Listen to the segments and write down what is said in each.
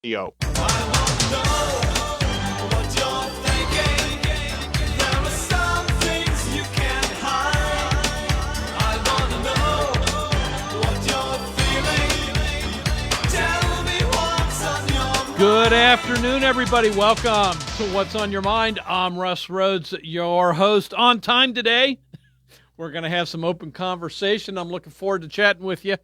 Yo. Good afternoon, everybody. Welcome to What's on Your Mind. I'm Russ Rhodes, your host. On time today, we're going to have some open conversation. I'm looking forward to chatting with you.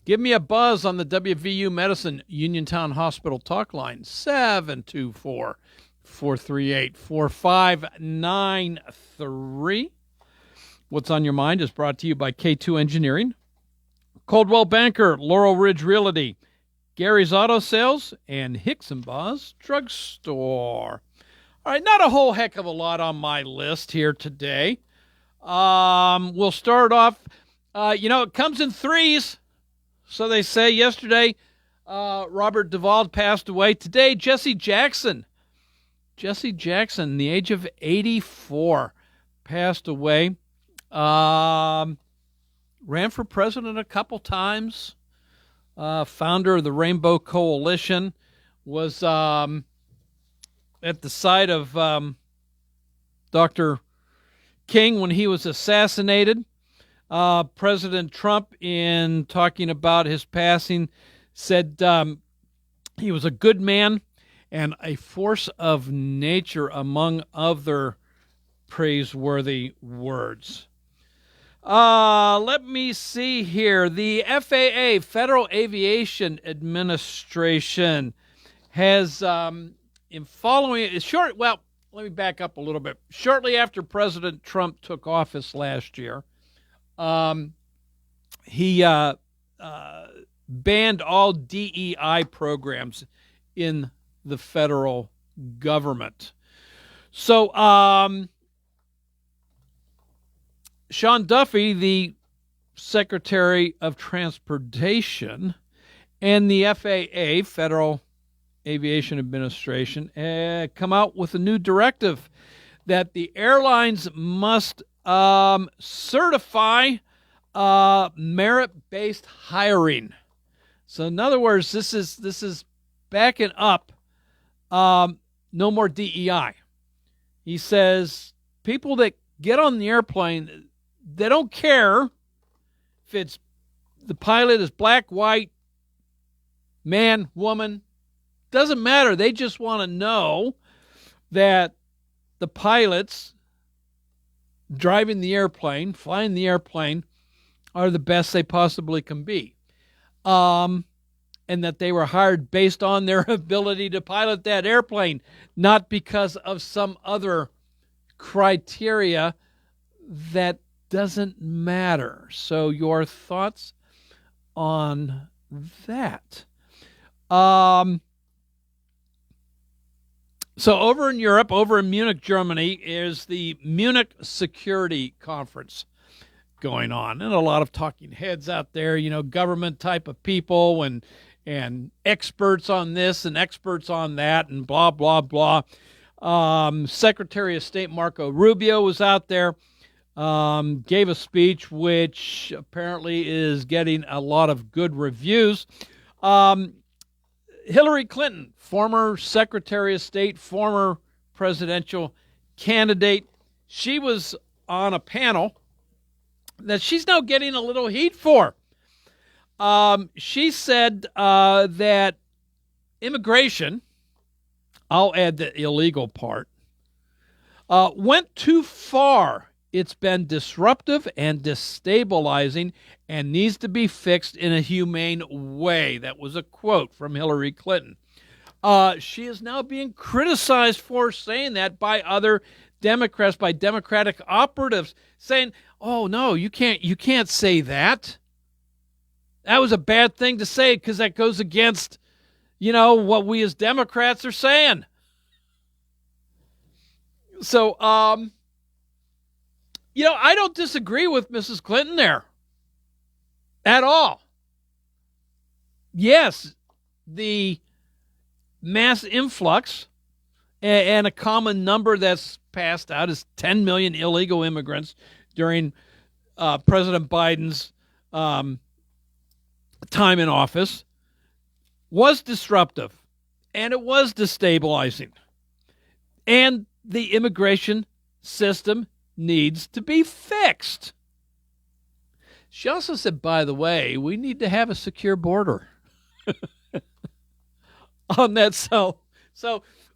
Give me a buzz on the WVU Medicine Uniontown Hospital talk line, 724-438-4593. What's on Your Mind is brought to you by K2 Engineering, Coldwell Banker, Laurel Ridge Realty, Gary's Auto Sales, and Hicks and Baugh's Drugstore. All right, not a whole heck of a lot on my list here today. We'll start off, it comes in threes. So they say. Yesterday, Robert Duvall passed away. Today, Jesse Jackson, the age of 84, passed away. Ran for president a couple times. Founder of the Rainbow Coalition, was at the side of Dr. King when he was assassinated. President Trump, in talking about his passing, said he was a good man and a force of nature, among other praiseworthy words. Let me see here. The FAA, Federal Aviation Administration, has, let me back up a little bit. Shortly after President Trump took office last year, he banned all DEI programs in the federal government. So, Sean Duffy, the Secretary of Transportation, and the FAA, Federal Aviation Administration, come out with a new directive that the airlines must certify merit-based hiring. So, in other words, this is backing up no more DEI. He says people that get on the airplane, they don't care if it's the pilot is black, white, man, woman. Doesn't matter. They just want to know that the pilots driving the airplane, flying the airplane, are the best they possibly can be. And that they were hired based on their ability to pilot that airplane, not because of some other criteria that doesn't matter. So your thoughts on that? So over in Europe, over in Munich, Germany, is the Munich Security Conference going on. And a lot of talking heads out there, government type of people and experts on this and experts on that and blah, blah, blah. Secretary of State Marco Rubio was out there, gave a speech which apparently is getting a lot of good reviews. Hillary Clinton, former Secretary of State, former presidential candidate, she was on a panel that she's now getting a little heat for. She said that immigration, I'll add the illegal part, went too far. It's been disruptive and destabilizing and needs to be fixed in a humane way. That was a quote from Hillary Clinton. She is now being criticized for saying that by other Democrats, by Democratic operatives, saying, "Oh no, you can't say that. That was a bad thing to say because that goes against, what we as Democrats are saying." So, I don't disagree with Mrs. Clinton there at all. Yes, the mass influx and a common number that's passed out is 10 million illegal immigrants during President Biden's time in office was disruptive And it was destabilizing. And the immigration system needs to be fixed. She also said, by the way, we need to have a secure border on that. So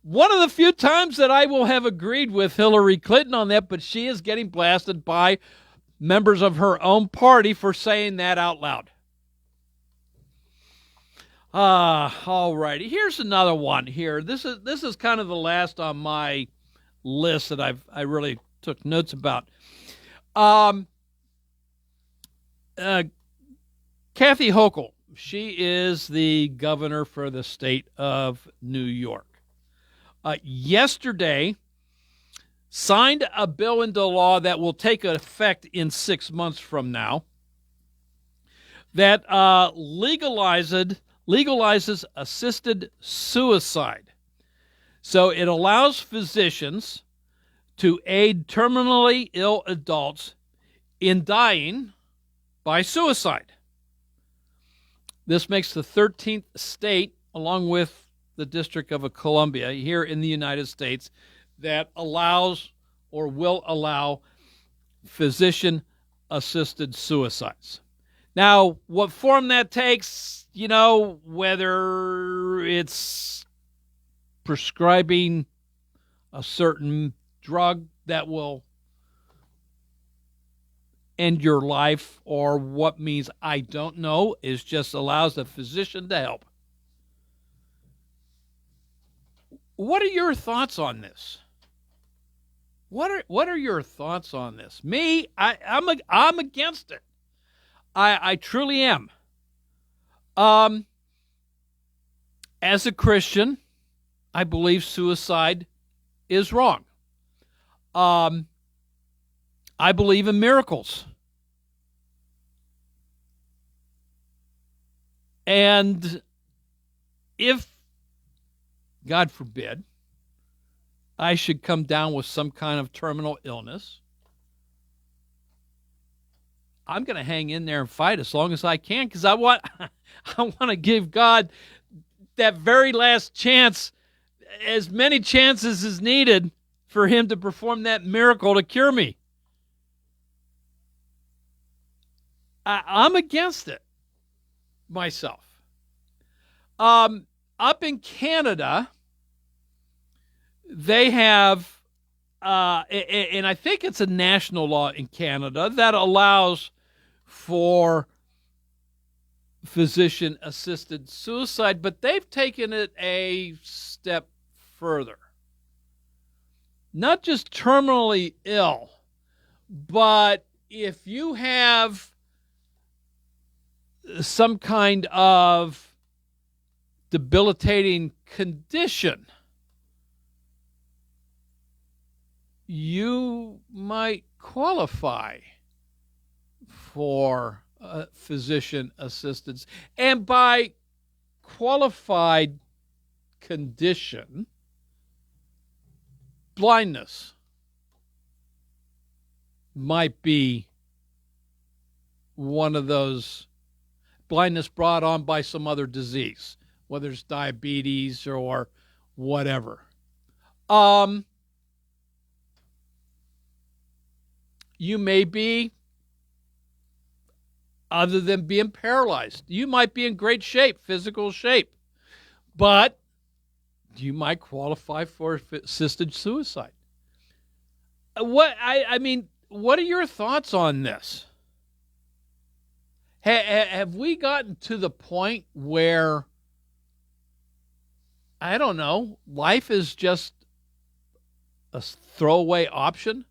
one of the few times that I will have agreed with Hillary Clinton on that, but she is getting blasted by members of her own party for saying that out loud. All righty. Here's another one here. This is kind of the last on my list that I really took notes about. Kathy Hochul, she is the governor for the state of New York. Yesterday, signed a bill into law that will take effect in 6 months from now that legalizes assisted suicide. So it allows physicians to aid terminally ill adults in dying by suicide. This makes the 13th state, along with the District of Columbia here in the United States, that allows or will allow physician-assisted suicides. Now, what form that takes, whether it's prescribing a certain drug that will end your life or what means, I don't know. It just allows the physician to help. What are your thoughts on this? What are your thoughts on this? Me, I'm against it. I truly am. As a Christian, I believe suicide is wrong. I believe in miracles. And if, God forbid, I should come down with some kind of terminal illness, I'm going to hang in there and fight as long as I can, because I want to give God that very last chance, as many chances as needed for him to perform that miracle to cure me. I'm against it myself. Up in Canada, they have, and I think it's a national law in Canada that allows for physician-assisted suicide, but they've taken it a step further. Not just terminally ill, but if you have some kind of debilitating condition, you might qualify for physician assistance. And by qualified condition, blindness might be one of those, blindness brought on by some other disease, whether it's diabetes or whatever. You may be, other than being paralyzed, you might be in great shape, physical shape, but you might qualify for assisted suicide. What are your thoughts on this? Have we gotten to the point where, I don't know, life is just a throwaway option?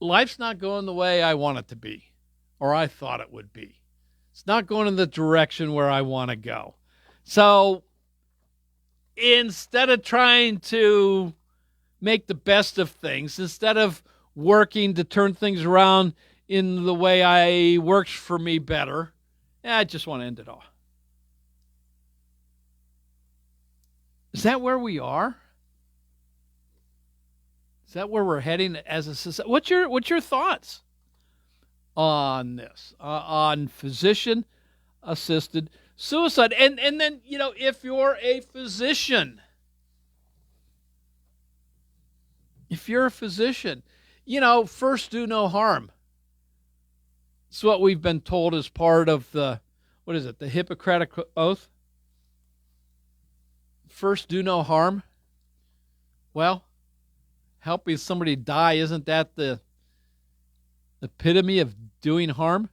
Life's not going the way I want it to be, or I thought it would be. It's not going in the direction where I want to go. So instead of trying to make the best of things, instead of working to turn things around in the way works for me better, I just want to end it all. Is that where we are? Is that where we're heading as a society? What's your thoughts on this? On physician assisted suicide. And then, if you're a physician, first do no harm. It's what we've been told as part of the Hippocratic Oath. First do no harm. Well, helping somebody die, isn't that the epitome of doing harm?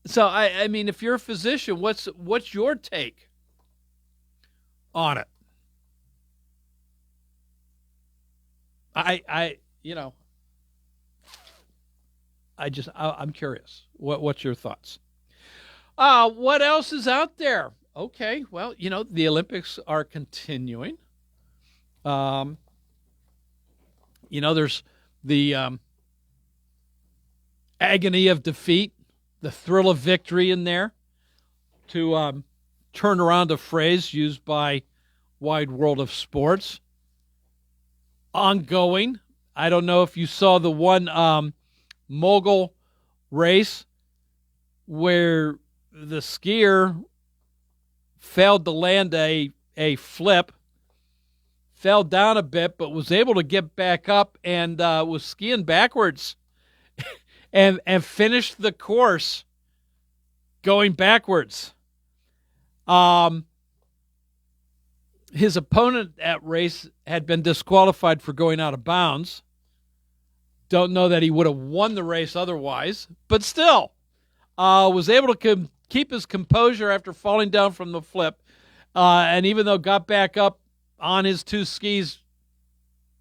So, I mean, if you're a physician, what's your take on it? I'm curious. What's your thoughts? What else is out there? Okay, well, the Olympics are continuing. There's the agony of defeat, the thrill of victory in there, to turn around a phrase used by Wide World of Sports. Ongoing. I don't know if you saw the one mogul race where the skier failed to land a flip, fell down a bit, but was able to get back up and was skiing backwards and finished the course going backwards. His opponent at race had been disqualified for going out of bounds. Don't know that he would have won the race otherwise, but still was able to keep his composure after falling down from the flip. And even though got back up on his two skis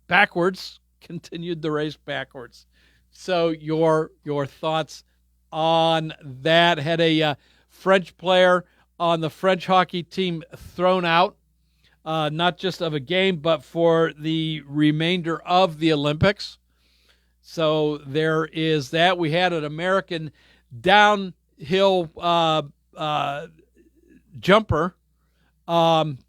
backwards, continued the race backwards. So your thoughts on that? Had a French player on the French hockey team thrown out, not just of a game, but for the remainder of the Olympics. So there is that. We had an American downhill jumper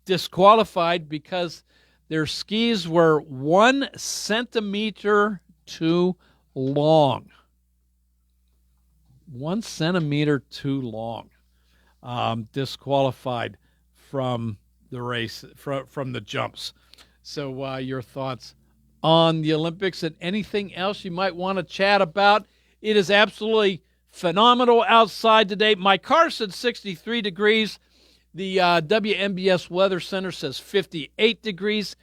disqualified because their skis were 1 centimeter too long. 1 centimeter too long. Disqualified from the race, from the jumps. So your thoughts on the Olympics and anything else you might want to chat about? It is absolutely phenomenal outside today. My car said 63 degrees. The WNBS Weather Center says 58 degrees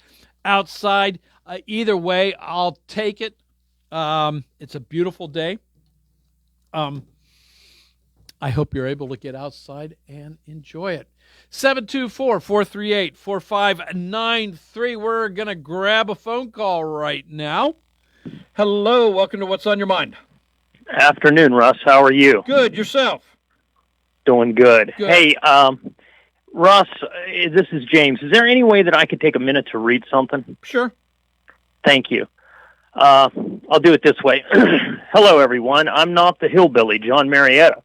outside. Either way, I'll take it. It's a beautiful day. I hope you're able to get outside and enjoy it. 724-438-4593. We're going to grab a phone call right now. Hello, welcome to What's on Your Mind. Afternoon, Russ. How are you? Good. Yourself? Doing good. Hey, Russ, this is James. Is there any way that I could take a minute to read something? Sure. Thank you. I'll do it this way. Hello, everyone. I'm not the hillbilly, John Marietta.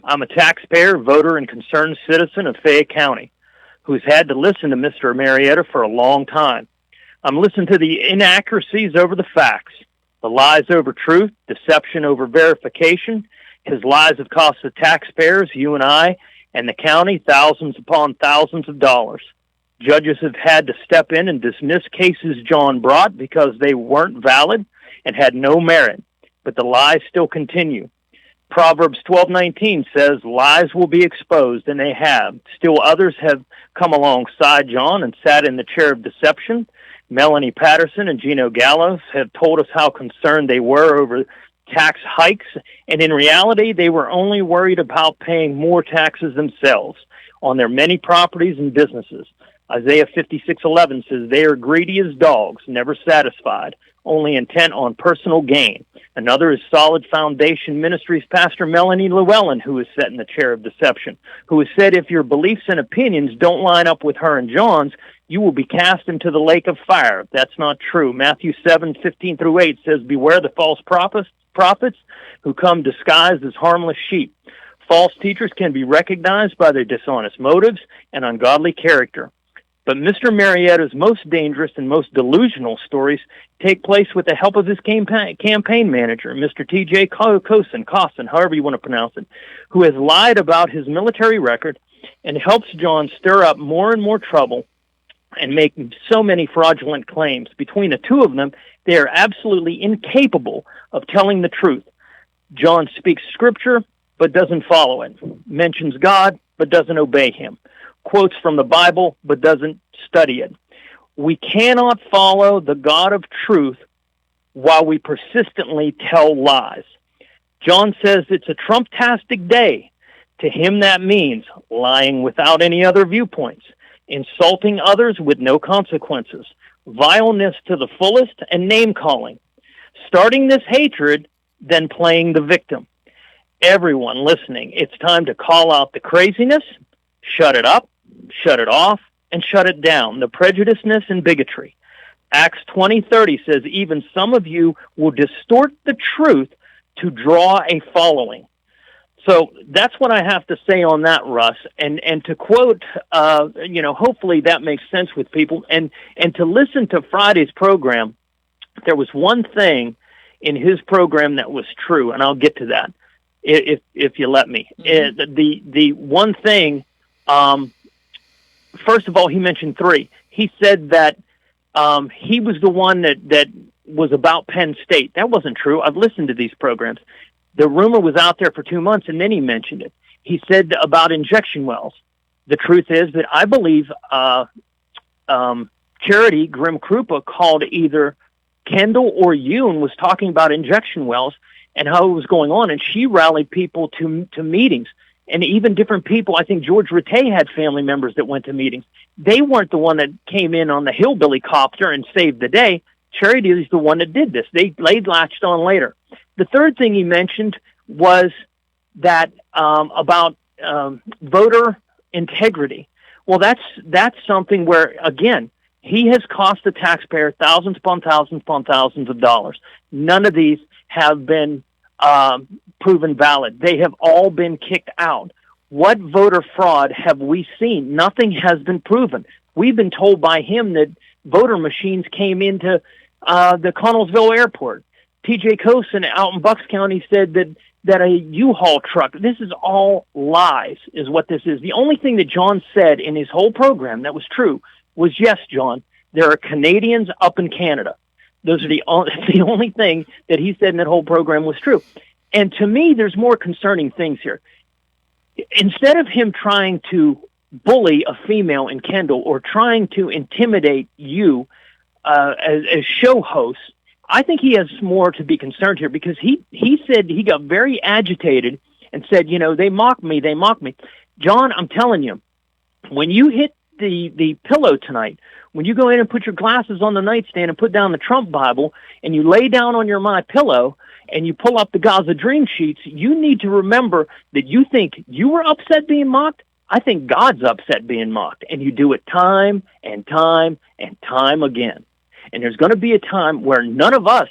I'm a taxpayer, voter, and concerned citizen of Fayette County who's had to listen to Mr. Marietta for a long time. I'm listening to the inaccuracies over the facts, the lies over truth, deception over verification. His lies have cost the taxpayers, you and I, and the county thousands upon thousands of dollars. Judges have had to step in and dismiss cases John brought because they weren't valid and had no merit, but the lies still continue. Proverbs 12:19 says lies will be exposed, and they have. Still others have come alongside John and sat in the chair of deception. Melanie Patterson and Gino Gallos have told us how concerned they were over tax hikes, and in reality, they were only worried about paying more taxes themselves on their many properties and businesses. Isaiah 56:11 says they are greedy as dogs, never satisfied, only intent on personal gain. Another is Solid Foundation Ministries Pastor Melanie Llewellyn, who is set in the chair of deception, who has said if your beliefs and opinions don't line up with her and John's, you will be cast into the lake of fire. That's not true. Matthew 7:15-8 says, beware the false prophets who come disguised as harmless sheep. False teachers can be recognized by their dishonest motives and ungodly character. But Mr. Marietta's most dangerous and most delusional stories take place with the help of his campaign manager, Mr. T.J. Costin, however you want to pronounce it, who has lied about his military record and helps John stir up more and more trouble and make so many fraudulent claims. Between the two of them, they are absolutely incapable of telling the truth. John speaks scripture, but doesn't follow it, mentions God, but doesn't obey him, quotes from the Bible, but doesn't study it. We cannot follow the God of truth while we persistently tell lies. John says it's a Trump-tastic day. To him, that means lying without any other viewpoints, insulting others with no consequences, vileness to the fullest, and name-calling. Starting this hatred, then playing the victim. Everyone listening, it's time to call out the craziness, shut it up, shut it off, and shut it down, the prejudiceness and bigotry. Acts 20:30 says even some of you will distort the truth to draw a following. So that's what I have to say on that, Russ. And to quote, hopefully that makes sense with people. And to listen to Friday's program, there was one thing in his program that was true, and I'll get to that if you let me. Mm-hmm. The one thing, first of all, he mentioned three. He said that he was the one that was about Penn State. That wasn't true. I've listened to these programs. The rumor was out there for 2 months, and then he mentioned it. He said about injection wells. The truth is that I believe Charity Grim-Krupa called either Kendall or Yoon was talking about injection wells and how it was going on, and she rallied people to meetings. And even different people, I think George Rattay had family members that went to meetings. They weren't the one that came in on the hillbilly copter and saved the day. Charity is the one that did this. They latched on later. The third thing he mentioned was that about voter integrity. Well, that's something where, again, he has cost the taxpayer thousands upon thousands upon thousands of dollars. None of these have been proven valid. They have all been kicked out. What voter fraud have we seen? Nothing has been proven. We've been told by him that voter machines came into the Connellsville airport. T.J. Cosin out in Bucks County said that a U-Haul truck, this is all lies, is what this is. The only thing that John said in his whole program that was true was, yes, John, there are Canadians up in Canada. Those are the only thing that he said in that whole program was true. And to me, there's more concerning things here. Instead of him trying to bully a female in Kendall or trying to intimidate you as show hosts, I think he has more to be concerned here, because he said he got very agitated and said, they mock me. John, I'm telling you, when you hit the pillow tonight, when you go in and put your glasses on the nightstand and put down the Trump Bible and you lay down on your My Pillow and you pull up the Gaza Dream Sheets, you need to remember that you think you were upset being mocked. I think God's upset being mocked, and you do it time and time and time again. And there's going to be a time where none of us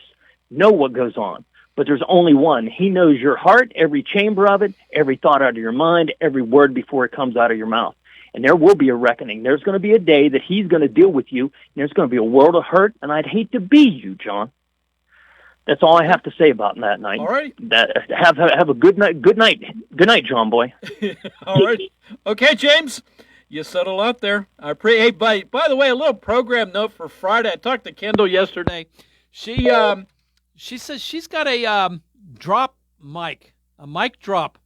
know what goes on, but there's only one. He knows your heart, every chamber of it, every thought out of your mind, every word before it comes out of your mouth. And there will be a reckoning. There's going to be a day that he's going to deal with you, and there's going to be a world of hurt, and I'd hate to be you, John. That's all I have to say about that night. All right. Have a good night. Good night. Good night, John boy. All right. Okay, James. You settle out there. I pray. Hey, by the way, a little program note for Friday. I talked to Kendall yesterday. She says she's got a drop mic, a mic drop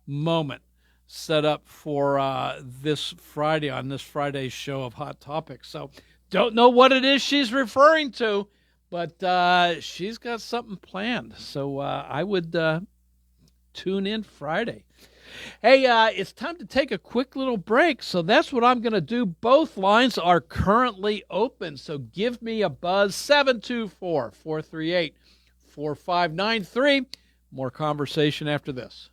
moment set up for this Friday on this Friday's show of Hot Topics. So don't know what it is she's referring to, but she's got something planned. So I would tune in Friday. Hey, it's time to take a quick little break, so that's what I'm going to do. Both lines are currently open, so give me a buzz, 724-438-4593. More conversation after this.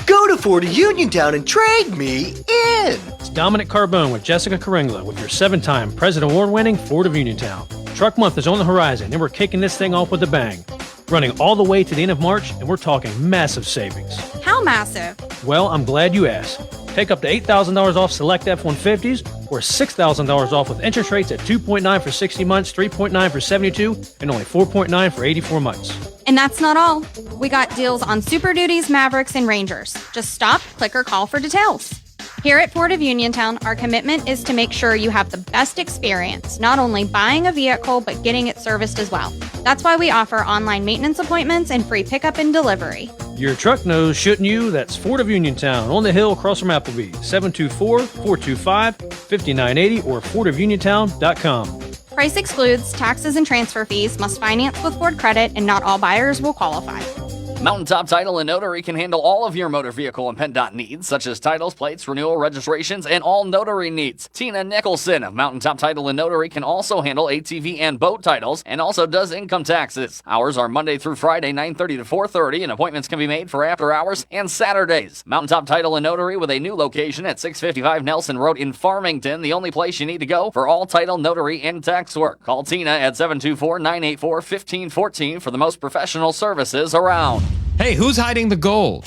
Go to Ford of Uniontown and trade me in. It's Dominic Carbone with Jessica Caringla with your 7-time President Award-winning Ford of Uniontown. Truck Month is on the horizon, and we're kicking this thing off with a bang. Running all the way to the end of March, and we're talking massive savings. How massive. Well, I'm glad you asked. Take up to $8,000 off select F-150s or $6,000 off with interest rates at 2.9 for 60 months, 3.9 for 72, and only 4.9 for 84 months. And that's not all. We got deals on Super Duties, Mavericks, and Rangers. Just stop, click, or call for details. Here at Ford of Uniontown, our commitment is to make sure you have the best experience, not only buying a vehicle, but getting it serviced as well. That's why we offer online maintenance appointments and free pickup and delivery. Your truck knows, shouldn't you? That's Ford of Uniontown on the hill across from Applebee. 724-425-5980 or FordofUniontown.com. Price excludes taxes and transfer fees, must finance with Ford credit, and not all buyers will qualify. Mountaintop Title and Notary can handle all of your motor vehicle and PennDOT needs, such as titles, plates, renewal, registrations, and all notary needs. Tina Nicholson of Mountaintop Title and Notary can also handle ATV and boat titles, and also does income taxes. Hours are Monday through Friday, 9:30 to 4:30, and appointments can be made for after hours and Saturdays. Mountaintop Title and Notary with a new location at 655 Nelson Road in Farmington, the only place you need to go for all title, notary, and tax work. Call Tina at 724-984-1514 for the most professional services around. Hey, who's hiding the gold?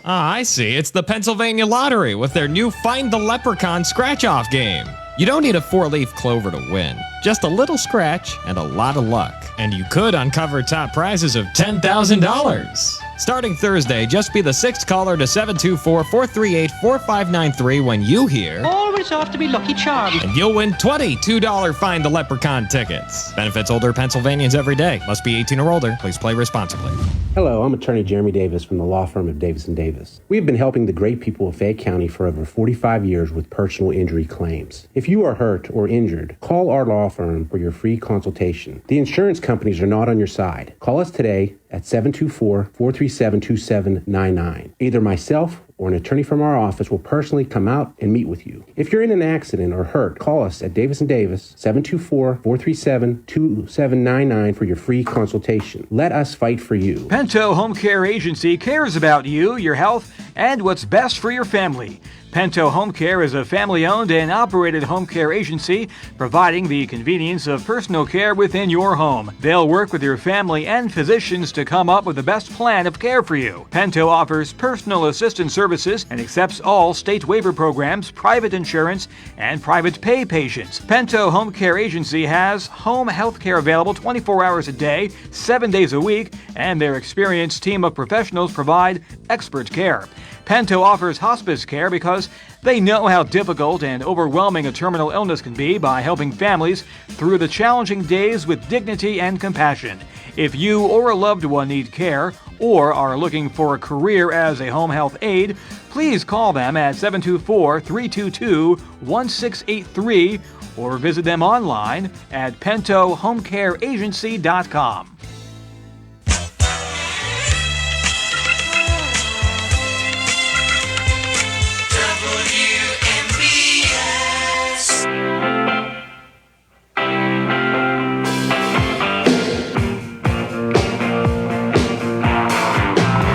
Ah, I see. It's the Pennsylvania Lottery with their new Find the Leprechaun scratch-off game. You don't need a 4-leaf clover to win. Just a little scratch and a lot of luck. And you could uncover top prizes of $10,000. Starting Thursday, just be the sixth caller to 724-438-4593 when you hear... Always have to be Lucky Charms. And you'll win 20 $2 Find the Leprechaun tickets. Benefits older Pennsylvanians every day. Must be 18 or older. Please play responsibly. Hello, I'm attorney Jeremy Davis from the law firm of Davis & Davis. We've been helping the great people of Fayette County for over 45 years with personal injury claims. If you are hurt or injured, call our law firm for your free consultation. The insurance companies are not on your side. Call us today at 724-437-2799. Either myself or an attorney from our office will personally come out and meet with you. If you're in an accident or hurt, call us at Davis & Davis, 724-437-2799 for your free consultation. Let us fight for you. Pento Home Care Agency cares about you, your health, and what's best for your family. Pento Home Care is a family-owned and operated home care agency providing the convenience of personal care within your home. They'll work with your family and physicians to come up with the best plan of care for you. Pento offers personal assistance services and accepts all state waiver programs, private insurance, and private pay patients. Pento Home Care Agency has home health care available 24 hours a day, 7 days a week, and their experienced team of professionals provide expert care. Pento offers hospice care because they know how difficult and overwhelming a terminal illness can be by helping families through the challenging days with dignity and compassion. If you or a loved one need care or are looking for a career as a home health aide, please call them at 724-322-1683 or visit them online at pentohomecareagency.com.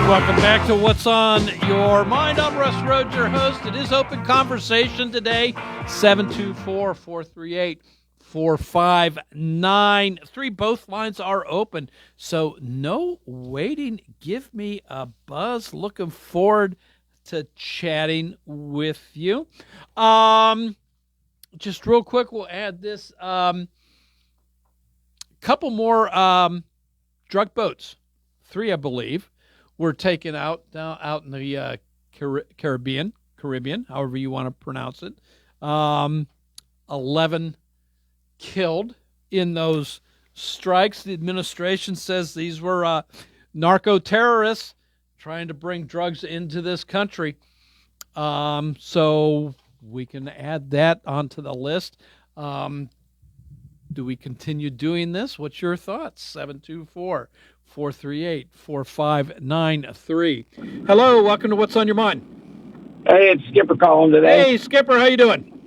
Welcome back to What's on Your Mind. I'm Russ Rhodes, your host. It is open conversation today, 724-438-4593. Both lines are open, so no waiting. Give me a buzz. Looking forward to chatting with you. Just real quick, we'll add this. Couple more drug boats, 3, I believe, were taken out in the Caribbean, however you want to pronounce it. 11 killed in those strikes. The administration says these were narco-terrorists trying to bring drugs into this country. So we can add that onto the list. Do we continue doing this? What's your thoughts? 724-438-4593. Hello, welcome to What's on Your Mind. Hey, it's Skipper calling today. Hey, Skipper, how you doing?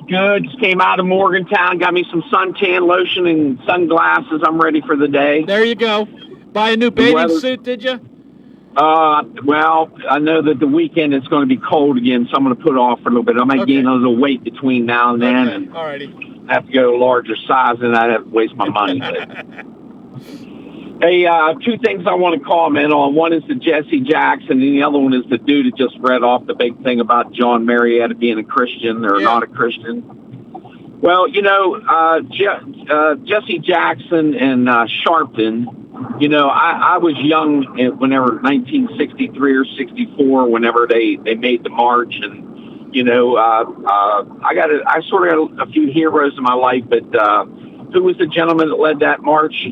Good. Just came out of Morgantown, got me some suntan lotion and sunglasses. I'm ready for the day. There you go. Buy a new bathing suit, did you? Well, I know that the weekend it's going to be cold again, so I'm going to put it off for a little bit. I might gain a little weight between now and then, and alrighty. have to go a larger size, and I'd have to waste my money. Hey, two things I want to comment on. One is the Jesse Jackson, and the other one is the dude that just read off the big thing about John Marietta being a Christian or not a Christian. Well, Jesse Jackson and Sharpton, I was young whenever 1963 or 64, whenever they made the march, and I sort of got a few heroes in my life, but who was the gentleman that led that march?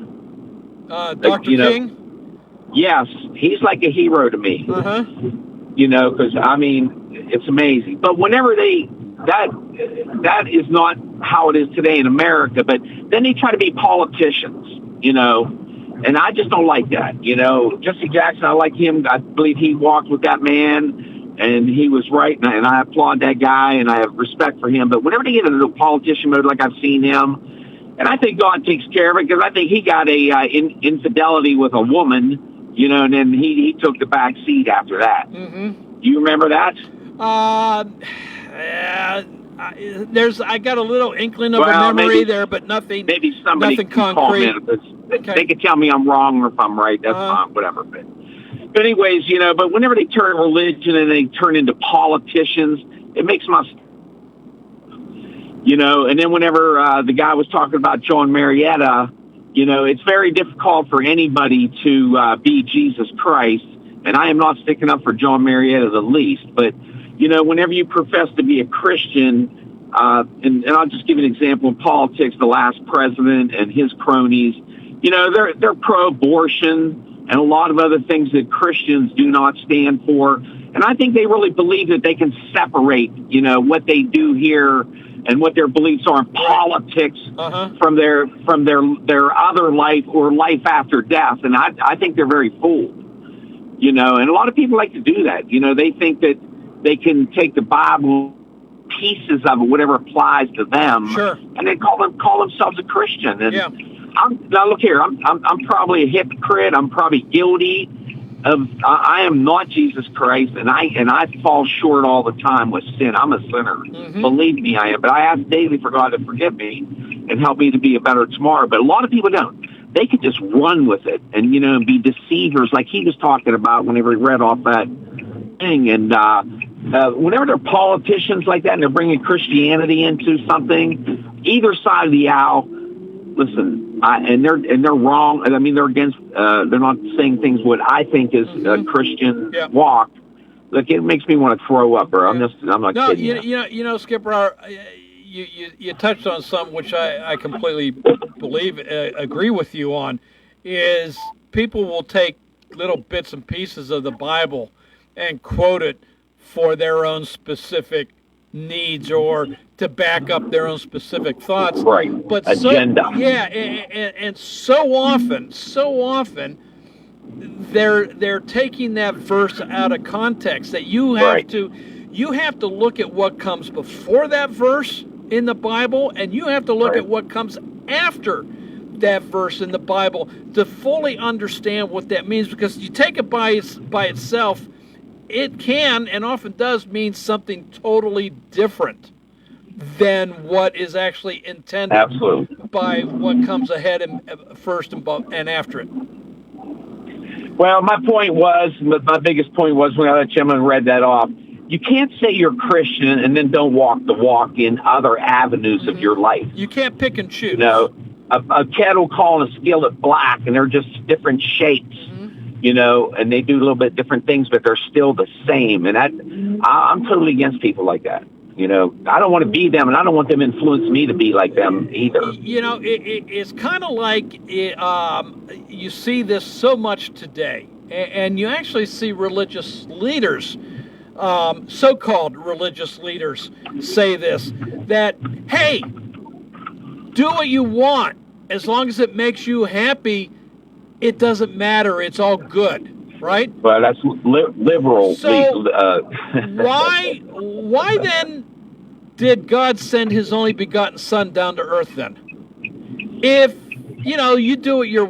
Dr. King? Yes, he's like a hero to me. Because it's amazing. But whenever that is not how it is today in America. But then they try to be politicians, and I just don't like that. Jesse Jackson, I like him. I believe he walked with that man, and he was right, and I applaud that guy, and I have respect for him. But whenever they get into a politician mode, like I've seen him, and I think God takes care of it, because I think he got a infidelity with a woman, and then he took the back seat after that. Do you remember that? I got a little inkling of a memory there, but nothing. Maybe somebody nothing can concrete. They can tell me I'm wrong, or if I'm right, that's fine, whatever. But anyways, but whenever they turn religion and they turn into politicians, it makes my and then whenever the guy was talking about John Marietta, it's very difficult for anybody to be Jesus Christ. And I am not sticking up for John Marietta the least. But, whenever you profess to be a Christian, and I'll just give you an example in politics, the last president and his cronies, they're pro-abortion and a lot of other things that Christians do not stand for. And I think they really believe that they can separate, what they do here and what their beliefs are in politics from their other life or life after death. And I think they're very fooled, and a lot of people like to do that. They think that they can take the Bible, pieces of it, whatever applies to them, and they call themselves a Christian. And now look here, I'm probably a hypocrite. I'm probably guilty of. I am not Jesus Christ, and I fall short all the time with sin. I'm a sinner. Believe me, I am. But I ask daily for God to forgive me and help me to be a better tomorrow. But a lot of people don't. They can just run with it and be deceivers, like he was talking about whenever he read off that thing. And whenever they're politicians like that and they're bringing Christianity into something, either side of the aisle, listen, and they're wrong. I mean, they're against. They're not saying things what I think is a Christian walk. Look, it makes me want to throw up, bro. I'm not kidding. No, Skipper. You touched on something which I completely agree with you on. Is people will take little bits and pieces of the Bible and quote it for their own specific needs or to back up their own specific thoughts. Right. But agenda. And so often they're taking that verse out of context, that you have to look at what comes before that verse in the Bible, and you have to look at what comes after that verse in the Bible to fully understand what that means, because you take it by itself, it can and often does mean something totally different than what is actually intended by what comes ahead and first and after it. Well, my biggest point was when that gentleman read that off, you can't say you're Christian and then don't walk the walk in other avenues of your life. You can't pick and choose. A kettle calling a skillet black, and they're just different shapes. And they do a little bit different things, but they're still the same. And I'm totally against people like that. I don't want to be them, and I don't want them influence me to be like them either. It's kind of like you see this so much today, and you actually see religious leaders, so-called religious leaders, say this, that, hey, do what you want. As long as it makes you happy, it doesn't matter. It's all good, right? Well, that's liberal. So why then did God send his only begotten son down to earth then? If, you do what you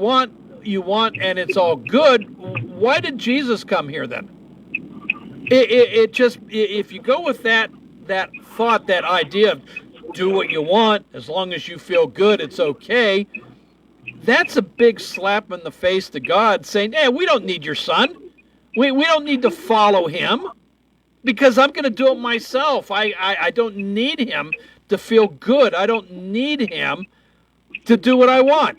want and it's all good, why did Jesus come here then? It just, if you go with that thought, that idea of do what you want, as long as you feel good, it's okay, That's a big slap in the face to God, saying, hey, we don't need your son. We don't need to follow him because I'm going to do it myself. I don't need him to feel good. I don't need him to do what I want.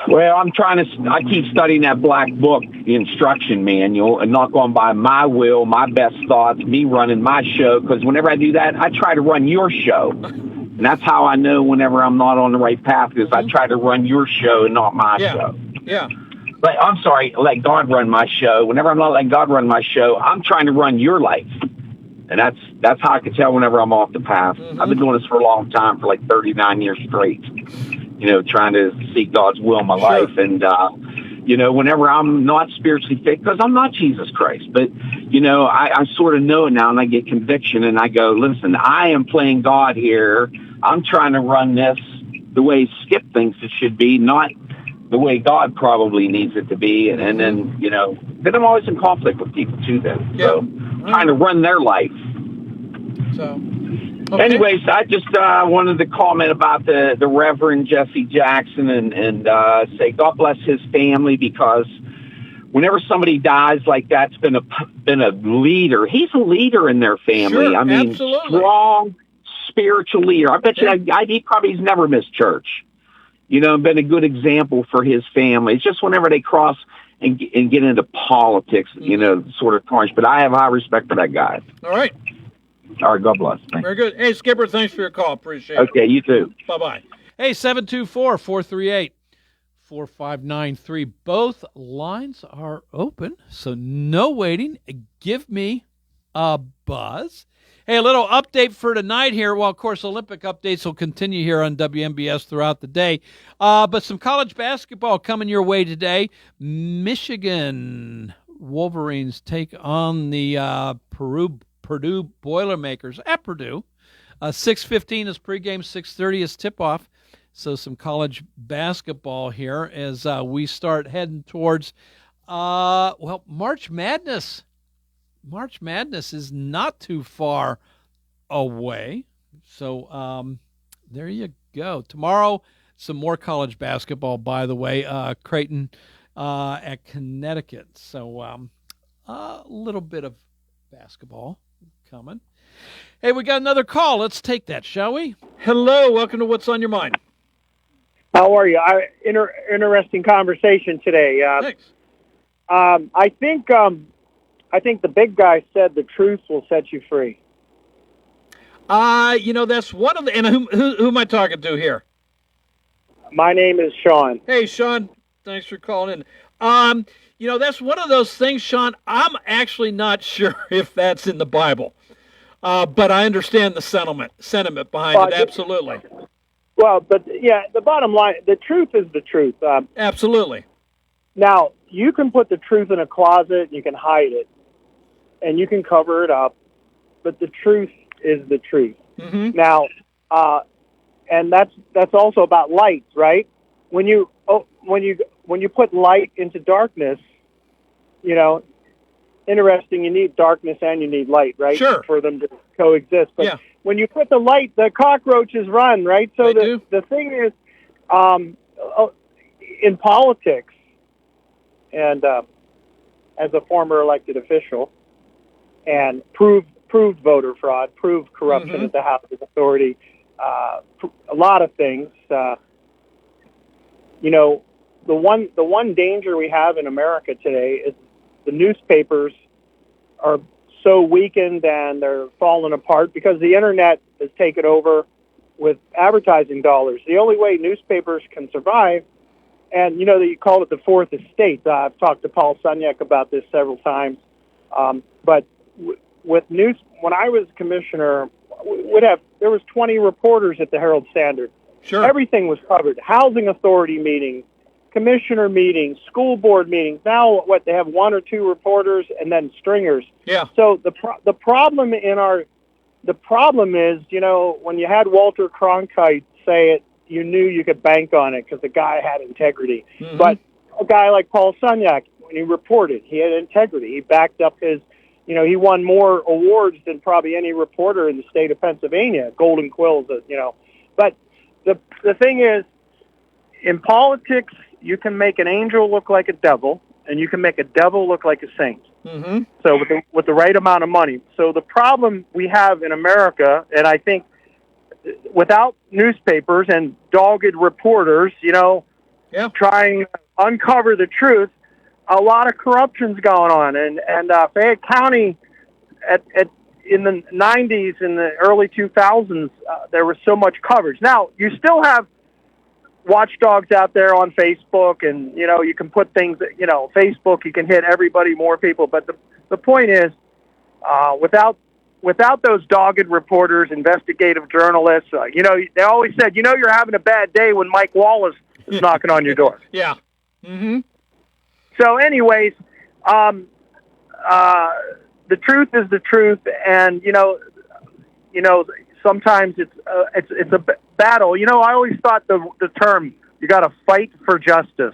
Well, I keep studying that black book, the instruction manual, and not going by my will, my best thoughts, me running my show, because whenever I do that, I try to run your show. And that's how I know whenever I'm not on the right path, because I try to run your show and not my show. Yeah. But I'm sorry, let God run my show. Whenever I'm not letting God run my show, I'm trying to run your life. And that's how I can tell whenever I'm off the path. I've been doing this for a long time, for like 39 years straight, trying to seek God's will in my life. And, whenever I'm not spiritually fit, because I'm not Jesus Christ, but, I sort of know it now, and I get conviction, and I go, listen, I am playing God here. I'm trying to run this the way Skip thinks it should be, not the way God probably needs it to be. And then, then I'm always in conflict with people too then. So trying to run their life. So, anyways, I just wanted to comment about the Reverend Jesse Jackson and say God bless his family, because whenever somebody dies like that's been a leader, he's a leader in their family. Sure, I mean, absolutely. strong spiritual leader. I bet you he probably's never missed church. Been a good example for his family. It's just whenever they cross and get into politics, sort of tarnish. But I have high respect for that guy. All right. All right, God bless. Thanks. Very good. Hey, Skipper, thanks for your call. Appreciate it. Okay, you too. Bye-bye. Hey, 724-438-4593. Both lines are open, so no waiting. Give me a buzz. Hey, a little update for tonight here. Well, of course, Olympic updates will continue here on WMBS throughout the day. But some college basketball coming your way today. Michigan Wolverines take on the Purdue Boilermakers at Purdue. 6:15 is pregame, 6:30 is tip-off. So some college basketball here as we start heading towards, March Madness. March Madness is not too far away. So there you go. Tomorrow, some more college basketball, by the way. Creighton at Connecticut. So a little bit of basketball coming. Hey, we got another call. Let's take that, shall we? Hello. Welcome to What's on Your Mind. How are you? Interesting conversation today. Thanks. I think the big guy said the truth will set you free. That's one of the. And who am I talking to here? My name is Sean. Hey, Sean. Thanks for calling in. That's one of those things, Sean. I'm actually not sure if that's in the Bible, but I understand the sentiment behind it. Absolutely. Well, but yeah, the bottom line, the truth is the truth. Absolutely. Now, you can put the truth in a closet, you can hide it, and you can cover it up, but the truth is the truth. Mm-hmm. Now, and that's also about light, right? When you put light into darkness, interesting. You need darkness and you need light, right? Sure. For them to coexist. But yeah. When you put the light, the cockroaches run, right? So the thing is, in politics, and as a former elected official, and proved voter fraud, proved corruption at the Housing Authority, a lot of things. The one danger we have in America today is the newspapers are so weakened and they're falling apart because the internet has taken over with advertising dollars. The only way newspapers can survive, and that you call it the fourth estate. I've talked to Paul Sunyak about this several times. But with news, when I was commissioner, there was 20 reporters at the Herald Standard. Sure. Everything was covered. Housing authority meetings, commissioner meetings, school board meetings. Now, they have one or two reporters and then stringers. Yeah. So the problem is, when you had Walter Cronkite say it, you knew you could bank on it because the guy had integrity. Mm-hmm. But a guy like Paul Sunyak, when he reported, he had integrity. He backed up his, he won more awards than probably any reporter in the state of Pennsylvania, Golden Quills, But the thing is, in politics, you can make an angel look like a devil, and you can make a devil look like a saint. Mm-hmm. So with the right amount of money. So the problem we have in America, and I think without newspapers and dogged reporters, trying to uncover the truth, a lot of corruption's going on. And Fayette County in the 90s, in the early 2000s, there was so much coverage. Now, you still have watchdogs out there on Facebook, and, you can put things that, Facebook, you can hit everybody, more people. But the point is, without those dogged reporters, investigative journalists, they always said, you're having a bad day when Mike Wallace is knocking on your door. Yeah. Mm-hmm. So anyways, the truth is the truth, and sometimes it's a battle. I always thought the term, you got to fight for justice.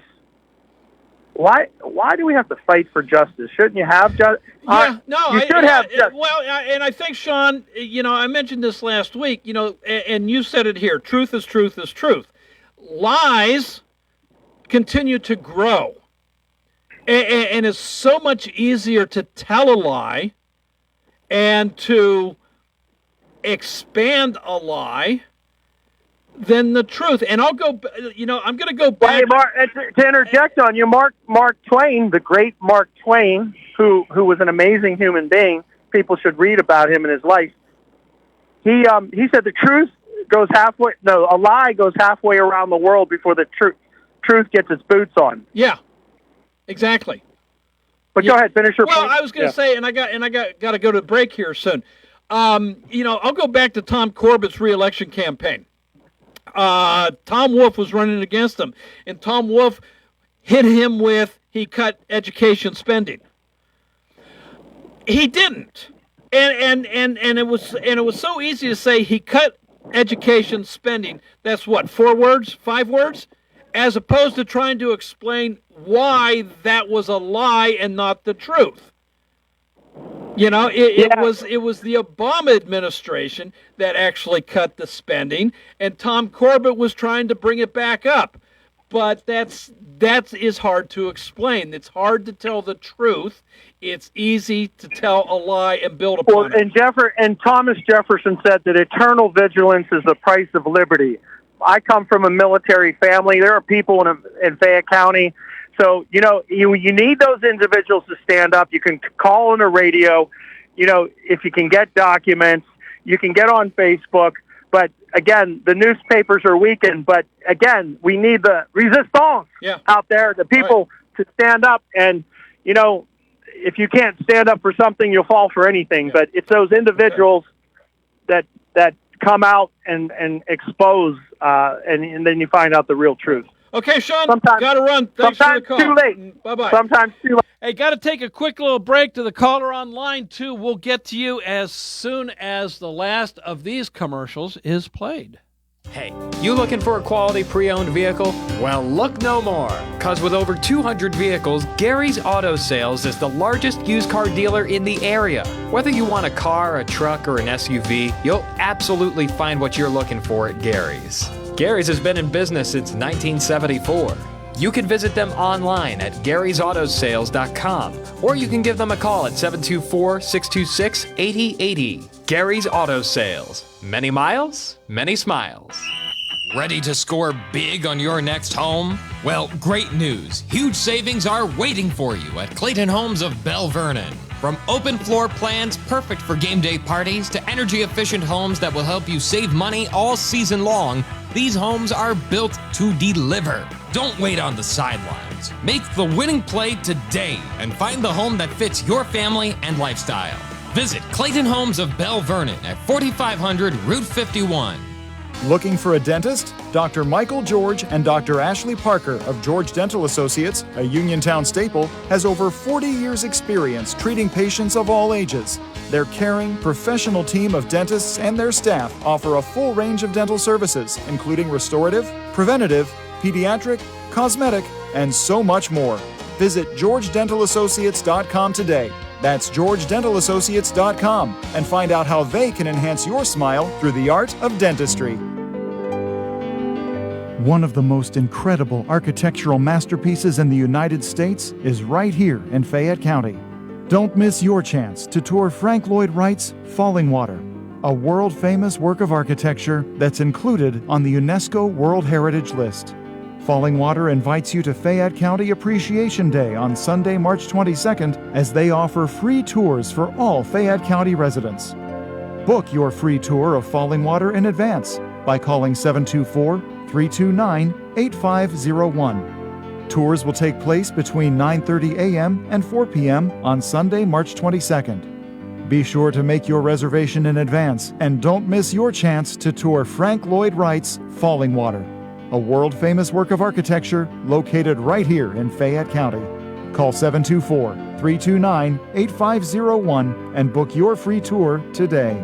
Why do we have to fight for justice? Shouldn't you have justice? You should have justice. Well, and I think, Sean, I mentioned this last week, and you said it here. Truth is truth is truth. Lies continue to grow. And it's so much easier to tell a lie and to expand a lie than the truth. And I'll go, I'm going to go back. Hey, Mark, to interject on you, Mark Twain, the great Mark Twain, who was an amazing human being. People should read about him and his life. He said the truth goes halfway. No, a lie goes halfway around the world before the truth gets its boots on. Yeah. Exactly. But go ahead, finish your point. Well, I was going to say, and I got to go to break here soon. I'll go back to Tom Corbett's re-election campaign. Tom Wolf was running against him, and Tom Wolf hit him with he cut education spending. He didn't, and it was so easy to say he cut education spending. That's what, 4 words, 5 words, as opposed to trying to explain why that was a lie and not the truth. It was the Obama administration that actually cut the spending, and Tom Corbett was trying to bring it back up. But that is hard to explain. It's hard to tell the truth. It's easy to tell a lie and build upon it. And Thomas Jefferson said that eternal vigilance is the price of liberty. I come from a military family. There are people in Fayette County. So, you need those individuals to stand up. You can call on the radio. If you can get documents, you can get on Facebook. But, again, the newspapers are weakened. But, again, we need the resistance out there, the people to stand up. And, if you can't stand up for something, you'll fall for anything. Yeah. But it's those individuals that come out and expose, and then you find out the real truth. Okay, Sean, got to run. Thanks for the call. Sometimes too late. Bye-bye. Sometimes too late. Hey, got to take a quick little break to the caller on line 2. We'll get to you as soon as the last of these commercials is played. Hey, you looking for a quality pre-owned vehicle? Well, look no more, because with over 200 vehicles, Gary's Auto Sales is the largest used car dealer in the area. Whether you want a car, a truck, or an SUV, you'll absolutely find what you're looking for at Gary's. Gary's has been in business since 1974. You can visit them online at Gary'sAutoSales.com, or you can give them a call at 724-626-8080. Gary's Auto Sales. Many miles, many smiles. Ready to score big on your next home? Well, great news. Huge savings are waiting for you at Clayton Homes of Bell Vernon. From open floor plans perfect for game day parties to energy-efficient homes that will help you save money all season long, these homes are built to deliver. Don't wait on the sidelines. Make the winning play today and find the home that fits your family and lifestyle. Visit Clayton Homes of Bell Vernon at 4500 Route 51. Looking for a dentist? Dr. Michael George and Dr. Ashley Parker of George Dental Associates, a Uniontown staple, has over 40 years' experience treating patients of all ages. Their caring, professional team of dentists and their staff offer a full range of dental services, including restorative, preventative, pediatric, cosmetic, and so much more. Visit GeorgeDentalAssociates.com today. That's GeorgeDentalAssociates.com and find out how they can enhance your smile through the art of dentistry. One of the most incredible architectural masterpieces in the United States is right here in Fayette County. Don't miss your chance to tour Frank Lloyd Wright's Falling Water, a world-famous work of architecture that's included on the UNESCO World Heritage List. Falling Water invites you to Fayette County Appreciation Day on Sunday, March 22nd, as they offer free tours for all Fayette County residents. Book your free tour of Falling Water in advance by calling 724-329-8501. Tours will take place between 9:30 a.m. and 4 p.m. on Sunday, March 22nd. Be sure to make your reservation in advance and don't miss your chance to tour Frank Lloyd Wright's Falling Water, a world-famous work of architecture located right here in Fayette County. Call 724-329-8501 and book your free tour today.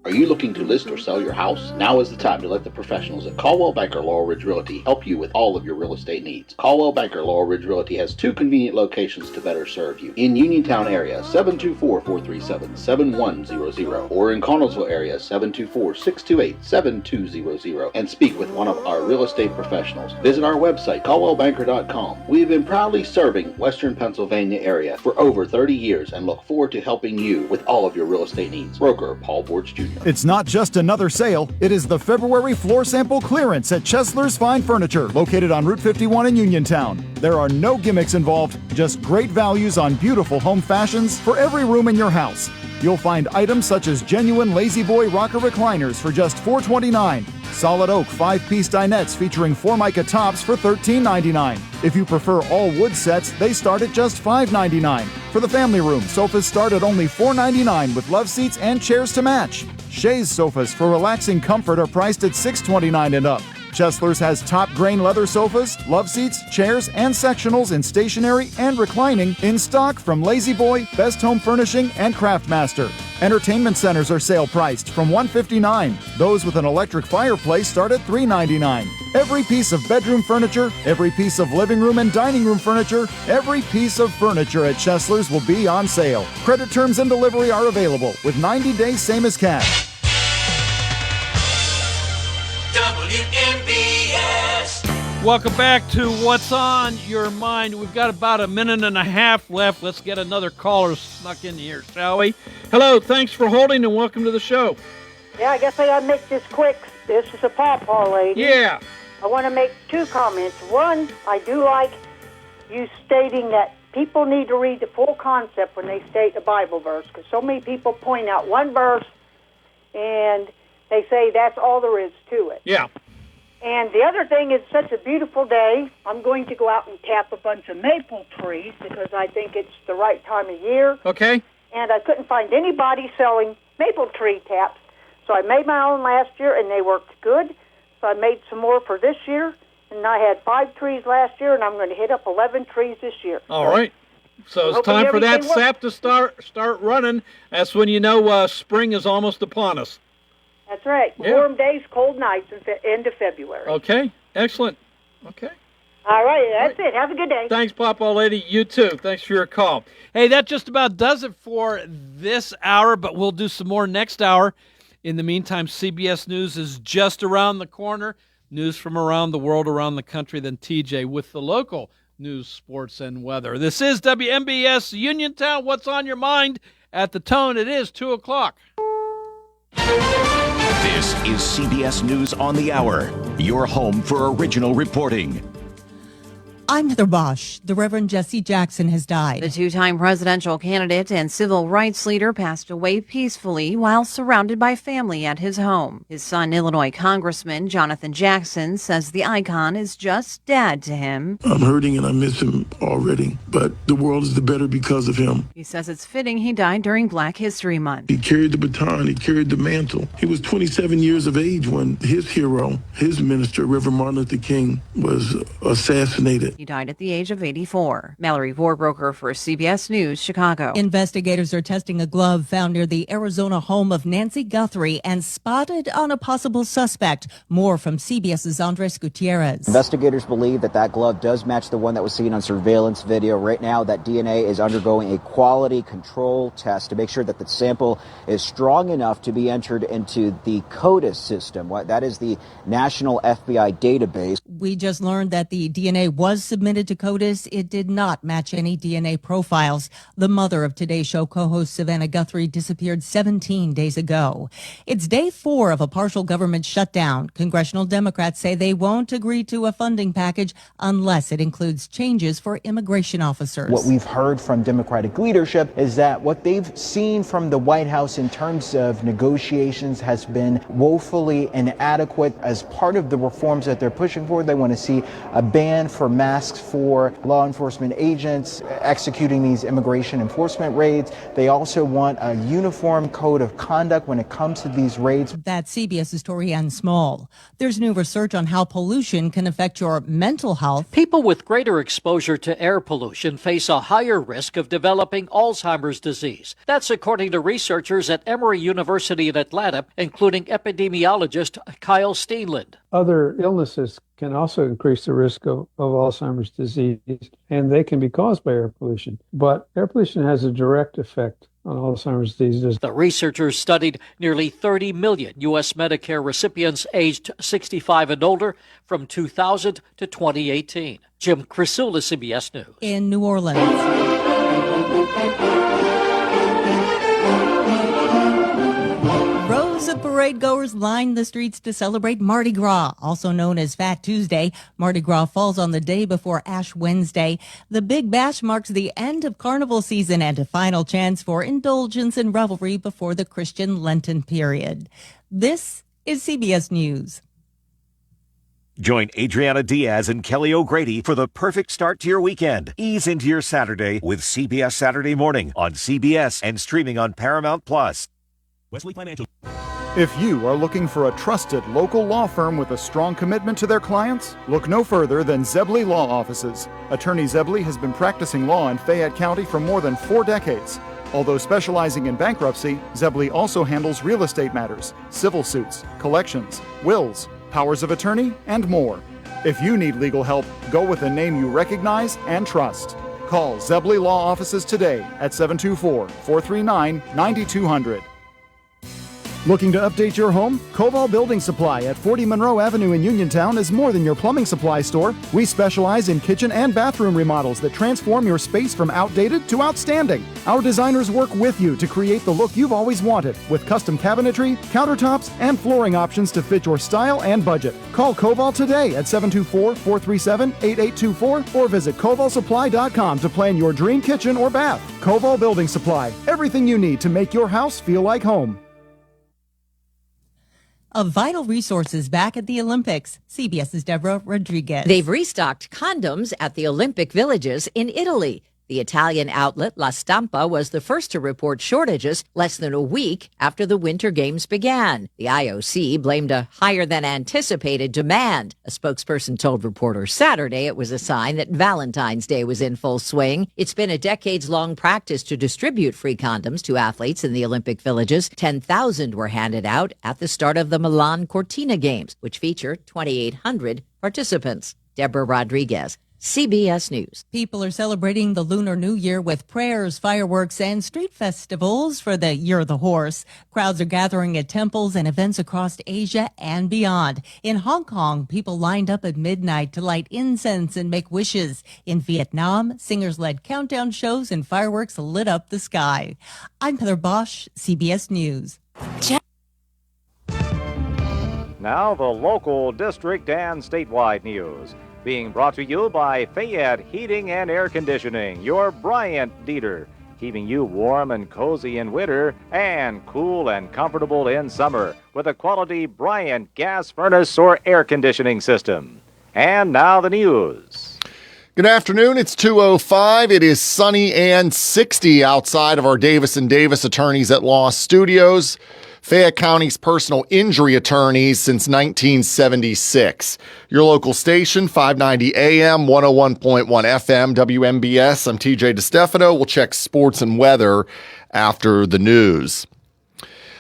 Are you looking to list or sell your house? Now is the time to let the professionals at Caldwell Banker Laurel Ridge Realty help you with all of your real estate needs. Caldwell Banker Laurel Ridge Realty has 2 convenient locations to better serve you. In Uniontown area, 724-437-7100, or in Connellsville area, 724-628-7200, and speak with one of our real estate professionals. Visit our website, caldwellbanker.com. We have been proudly serving Western Pennsylvania area for over 30 years and look forward to helping you with all of your real estate needs. Broker Paul Borch Jr. It's not just another sale, it is the February floor sample clearance at Chesler's Fine Furniture, located on Route 51 in Uniontown. There are no gimmicks involved, just great values on beautiful home fashions for every room in your house. You'll find items such as genuine Lazy Boy rocker recliners for just $429, solid oak 5-piece dinettes featuring Formica tops for $13.99. If you prefer all wood sets, they start at just $5.99. For the family room, sofas start at only $4.99 with love seats and chairs to match. Chaise sofas for relaxing comfort are priced at $6.29 and up. Chesler's has top grain leather sofas, love seats, chairs, and sectionals in stationary and reclining in stock from Lazy Boy, Best Home Furnishing, and Craftmaster. Entertainment centers are sale priced from $159. Those with an electric fireplace start at $399. Every piece of bedroom furniture, every piece of living room and dining room furniture, every piece of furniture at Chesler's will be on sale. Credit terms and delivery are available with 90 days same as cash. Welcome back to What's on Your Mind. We've got about a minute and a half left. Let's get another caller snuck in here, shall we? Hello, thanks for holding and welcome to the show. Yeah, I guess I gotta make this quick. This is a pawpaw lady. Yeah. I want to make 2 comments. One, I do like you stating that people need to read the full concept when they state a Bible verse, because so many people point out one verse and they say that's all there is to it. Yeah. And the other thing is, such a beautiful day. I'm going to go out and tap a bunch of maple trees because I think it's the right time of year. Okay. And I couldn't find anybody selling maple tree taps. So I made my own last year, and they worked good. So I made some more for this year. And I had 5 trees last year, and I'm going to hit up 11 trees this year. All right. So it's time for that sap to start running. That's when you know spring is almost upon us. That's right. Yeah. Warm days, cold nights, end of February. Okay. Excellent. Okay. All right. That's it. Have a good day. Thanks, Papa Lady. You too. Thanks for your call. Hey, that just about does it for this hour, but we'll do some more next hour. In the meantime, CBS News is just around the corner. News from around the world, around the country, then TJ with the local news, sports, and weather. This is WMBS Uniontown. What's on your mind? At the tone, it is 2 o'clock. This is CBS News on the Hour, your home for original reporting. I'm Heather Bosch. The Reverend Jesse Jackson has died. The 2-time presidential candidate and civil rights leader passed away peacefully while surrounded by family at his home. His son, Illinois Congressman Jonathan Jackson, says the icon is just dad to him. I'm hurting and I miss him already, but the world is the better because of him. He says it's fitting he died during Black History Month. He carried the baton, he carried the mantle. He was 27 years of age when his hero, his minister, Reverend Martin Luther King, was assassinated. He died at the age of 84. Mallory Vorbroker for CBS News, Chicago. Investigators are testing a glove found near the Arizona home of Nancy Guthrie and spotted on a possible suspect. More from CBS's Andres Gutierrez. Investigators believe that glove does match the one that was seen on surveillance video. Right now, that DNA is undergoing a quality control test to make sure that the sample is strong enough to be entered into the CODIS system. That is the National FBI database. We just learned that the DNA was submitted to CODIS. It did not match any DNA profiles. The mother of Today's Show co-host Savannah Guthrie disappeared 17 days ago. It's day 4 of a partial government shutdown. Congressional Democrats say they won't agree to a funding package unless it includes changes for immigration officers. What we've heard from Democratic leadership is that what they've seen from the White House in terms of negotiations has been woefully inadequate. As part of the reforms that they're pushing for, they want to see a ban for masks for law enforcement agents executing these immigration enforcement raids. They also want a uniform code of conduct when it comes to these raids. That's CBS's Torianne Small. There's new research on how pollution can affect your mental health. People with greater exposure to air pollution face a higher risk of developing Alzheimer's disease. That's according to researchers at Emory University in Atlanta, including epidemiologist Kyle Steenland. Other illnesses can also increase the risk of Alzheimer's disease, and they can be caused by air pollution. But air pollution has a direct effect on Alzheimer's disease. The researchers studied nearly 30 million U.S. Medicare recipients aged 65 and older from 2000 to 2018. Jim Crisula, CBS News. In New Orleans. Rows of parade goers lined the streets to celebrate Mardi Gras, also known as Fat Tuesday. Mardi Gras falls on the day before Ash Wednesday. The Big Bash marks the end of carnival season and a final chance for indulgence and revelry before the Christian Lenten period. This is CBS News. Join Adriana Diaz and Kelly O'Grady for the perfect start to your weekend. Ease into your Saturday with CBS Saturday Morning on CBS and streaming on Paramount Plus. Wesley Financial. If you are looking for a trusted local law firm with a strong commitment to their clients, look no further than Zebley Law Offices. Attorney Zebley has been practicing law in Fayette County for more than 4 decades. Although specializing in bankruptcy, Zebley also handles real estate matters, civil suits, collections, wills, powers of attorney, and more. If you need legal help, go with a name you recognize and trust. Call Zebley Law Offices today at 724-439-9200. Looking to update your home? Koval Building Supply at 40 Monroe Avenue in Uniontown is more than your plumbing supply store. We specialize in kitchen and bathroom remodels that transform your space from outdated to outstanding. Our designers work with you to create the look you've always wanted, with custom cabinetry, countertops, and flooring options to fit your style and budget. Call Koval today at 724-437-8824 or visit kovalsupply.com to plan your dream kitchen or bath. Koval Building Supply, everything you need to make your house feel like home. Of vital resources back at the Olympics, CBS's Deborah Rodriguez. They've restocked condoms at the Olympic villages in Italy. The Italian outlet La Stampa was the first to report shortages less than a week after the Winter Games began. The IOC blamed a higher-than-anticipated demand. A spokesperson told reporters Saturday it was a sign that Valentine's Day was in full swing. It's been a decades-long practice to distribute free condoms to athletes in the Olympic villages. 10,000 were handed out at the start of the Milan Cortina Games, which feature 2,800 participants. Deborah Rodriguez, CBS News. People are celebrating the Lunar New Year with prayers, fireworks, and street festivals for the Year of the Horse. Crowds are gathering at temples and events across Asia and beyond. In Hong Kong, people lined up at midnight to light incense and make wishes. In Vietnam, singers led countdown shows and fireworks lit up the sky. I'm Heather Bosch, CBS News. Now the local, district, and statewide news. Being brought to you by Fayette Heating and Air Conditioning, your Bryant Dieter, keeping you warm and cozy in winter and cool and comfortable in summer with a quality Bryant gas furnace or air conditioning system. And now the news. Good afternoon. It's 2:05. It is sunny and 60 outside of our Davis & Davis Attorneys at Law studios. Fayette County's personal injury attorneys since 1976. Your local station, 590 AM, 101.1 FM, WMBS. I'm TJ DeStefano. We'll check sports and weather after the news.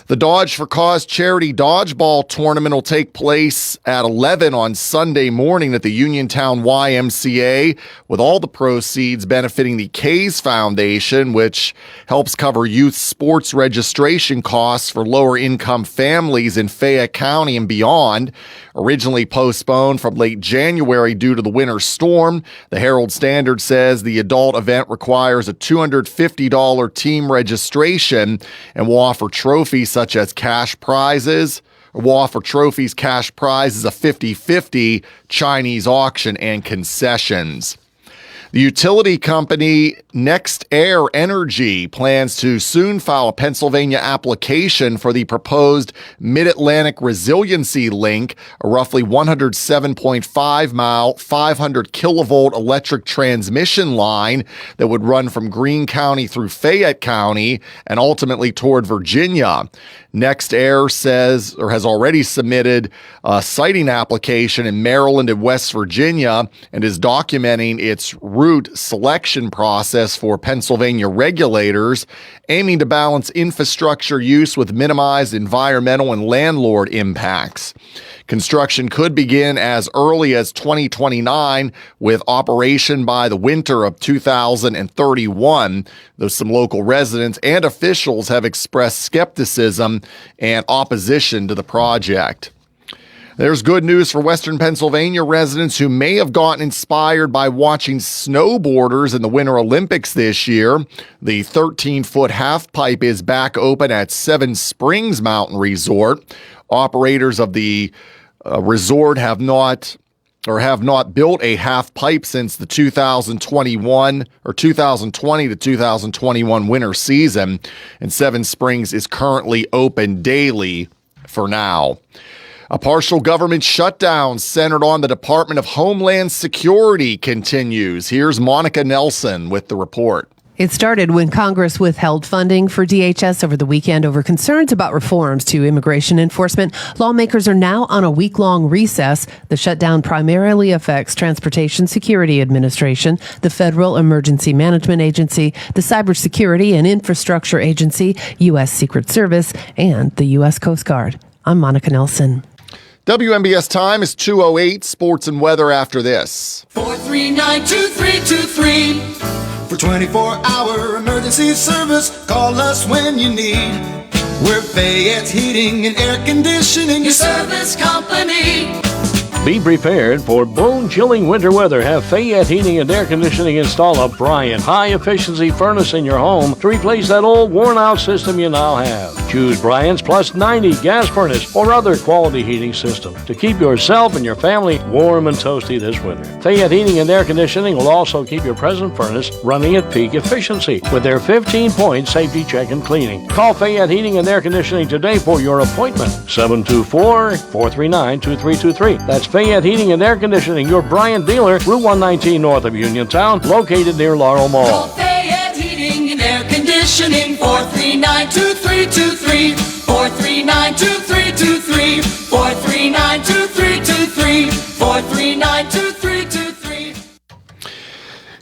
The Dodge for Cause charity dodgeball tournament will take place at 11 on Sunday morning at the Uniontown YMCA, with all the proceeds benefiting the Kays Foundation, which helps cover youth sports registration costs for lower income families in Fayette County and beyond. Originally postponed from late January due to the winter storm, the Herald Standard says the adult event requires a $250 team registration and will offer trophies such as cash prizes. Will offer trophies, cash prizes, a 50-50 Chinese auction, and concessions. The utility company Next Air Energy plans to soon file a Pennsylvania application for the proposed Mid-Atlantic Resiliency Link, a roughly 107.5-mile, 500-kilovolt electric transmission line that would run from Greene County through Fayette County and ultimately toward Virginia. Next Air says, or has already submitted a siting application in Maryland and West Virginia and is documenting its route selection process for Pennsylvania regulators, aiming to balance infrastructure use with minimized environmental and landlord impacts. Construction could begin as early as 2029 with operation by the winter of 2031, though some local residents and officials have expressed skepticism and opposition to the project. There's good news for Western Pennsylvania residents who may have gotten inspired by watching snowboarders in the Winter Olympics this year. The 13-foot half-pipe is back open at Seven Springs Mountain Resort. Operators of the resort have not built a half pipe since the 2020 to 2021 winter season, and Seven Springs is currently open daily for now. A partial government shutdown centered on the Department of Homeland Security continues. Here's Monica Nelson with the report. It started when Congress withheld funding for DHS over the weekend over concerns about reforms to immigration enforcement. Lawmakers are now on a week-long recess. The shutdown primarily affects Transportation Security Administration, the Federal Emergency Management Agency, the Cybersecurity and Infrastructure Agency, U.S. Secret Service, and the U.S. Coast Guard. I'm Monica Nelson. WMBS time is 2:08. Sports and weather after this. 439-2323. For 24-hour emergency service, call us when you need. We're Fayette's Heating and Air Conditioning, your service company. Be prepared for bone-chilling winter weather. Have Fayette Heating and Air Conditioning install a Bryant high-efficiency furnace in your home to replace that old worn-out system you now have. Choose Bryant's Plus 90 gas furnace or other quality heating system to keep yourself and your family warm and toasty this winter. Fayette Heating and Air Conditioning will also keep your present furnace running at peak efficiency with their 15-point safety check and cleaning. Call Fayette Heating and Air Conditioning today for your appointment. 724-439-2323. That's Fayette Heating and Air Conditioning, your Bryant dealer, Route 119 north of Uniontown, located near Laurel Mall. Call Fayette Heating and Air Conditioning, 439-2323, 439-2323, 439-2323, 439-2323.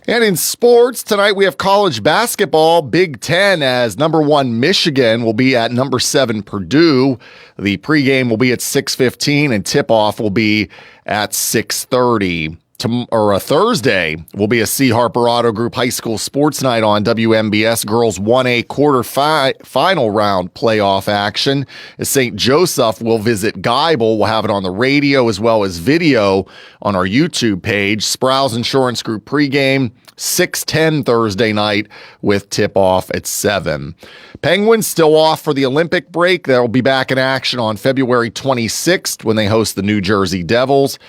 And in sports, tonight we have college basketball, Big Ten, as number 1 Michigan will be at number 7 Purdue. The pregame will be at 6:15 and tip-off will be at 6:30. Thursday will be a C. Harper Auto Group High School Sports Night on WMBS. Girls 1A final round playoff action as St. Joseph will visit Geibel. We'll have it on the radio as well as video on our YouTube page. Sprouse Insurance Group pregame 6:10 Thursday night with tip-off at 7. Penguins still off for the Olympic break. They'll be back in action on February 26th when they host the New Jersey Devils.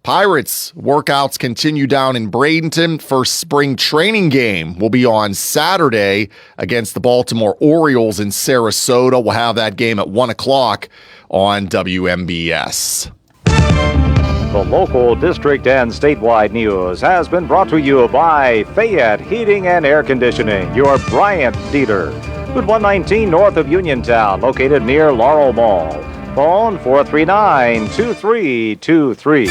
Pirates workouts continue down in Bradenton. First spring training game will be on Saturday against the Baltimore Orioles in Sarasota. We'll have that game at 1 o'clock on WMBS. The local district and statewide news has been brought to you by Fayette Heating and Air Conditioning, your Bryant dealer. Route 119 north of Uniontown, located near Laurel Mall. Phone 439-2323.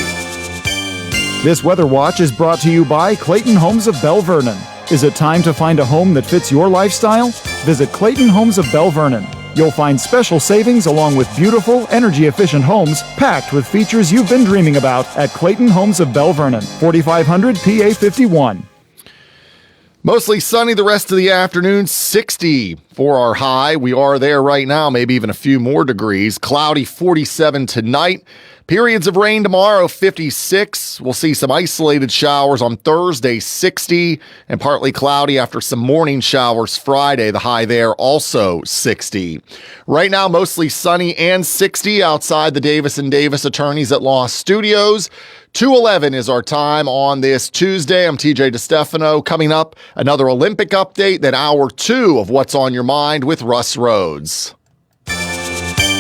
This Weather Watch is brought to you by Clayton Homes of Belle Vernon. Is it time to find a home that fits your lifestyle? Visit Clayton Homes of Belle Vernon. You'll find special savings along with beautiful, energy-efficient homes packed with features you've been dreaming about at Clayton Homes of Belle Vernon, 4500 PA 51. Mostly sunny the rest of the afternoon, 60 for our high. We are there right now, maybe even a few more degrees. Cloudy, 47 tonight. Periods of rain tomorrow, 56. We'll see some isolated showers on Thursday, 60, and partly cloudy after some morning showers Friday. The high there also 60. Right now, mostly sunny and 60 outside the Davis & Davis Attorneys at Law Studios. 2:11 is our time on this Tuesday. I'm TJ DeStefano. Coming up, another Olympic update, then hour 2 of What's on Your Mind with Russ Rhodes.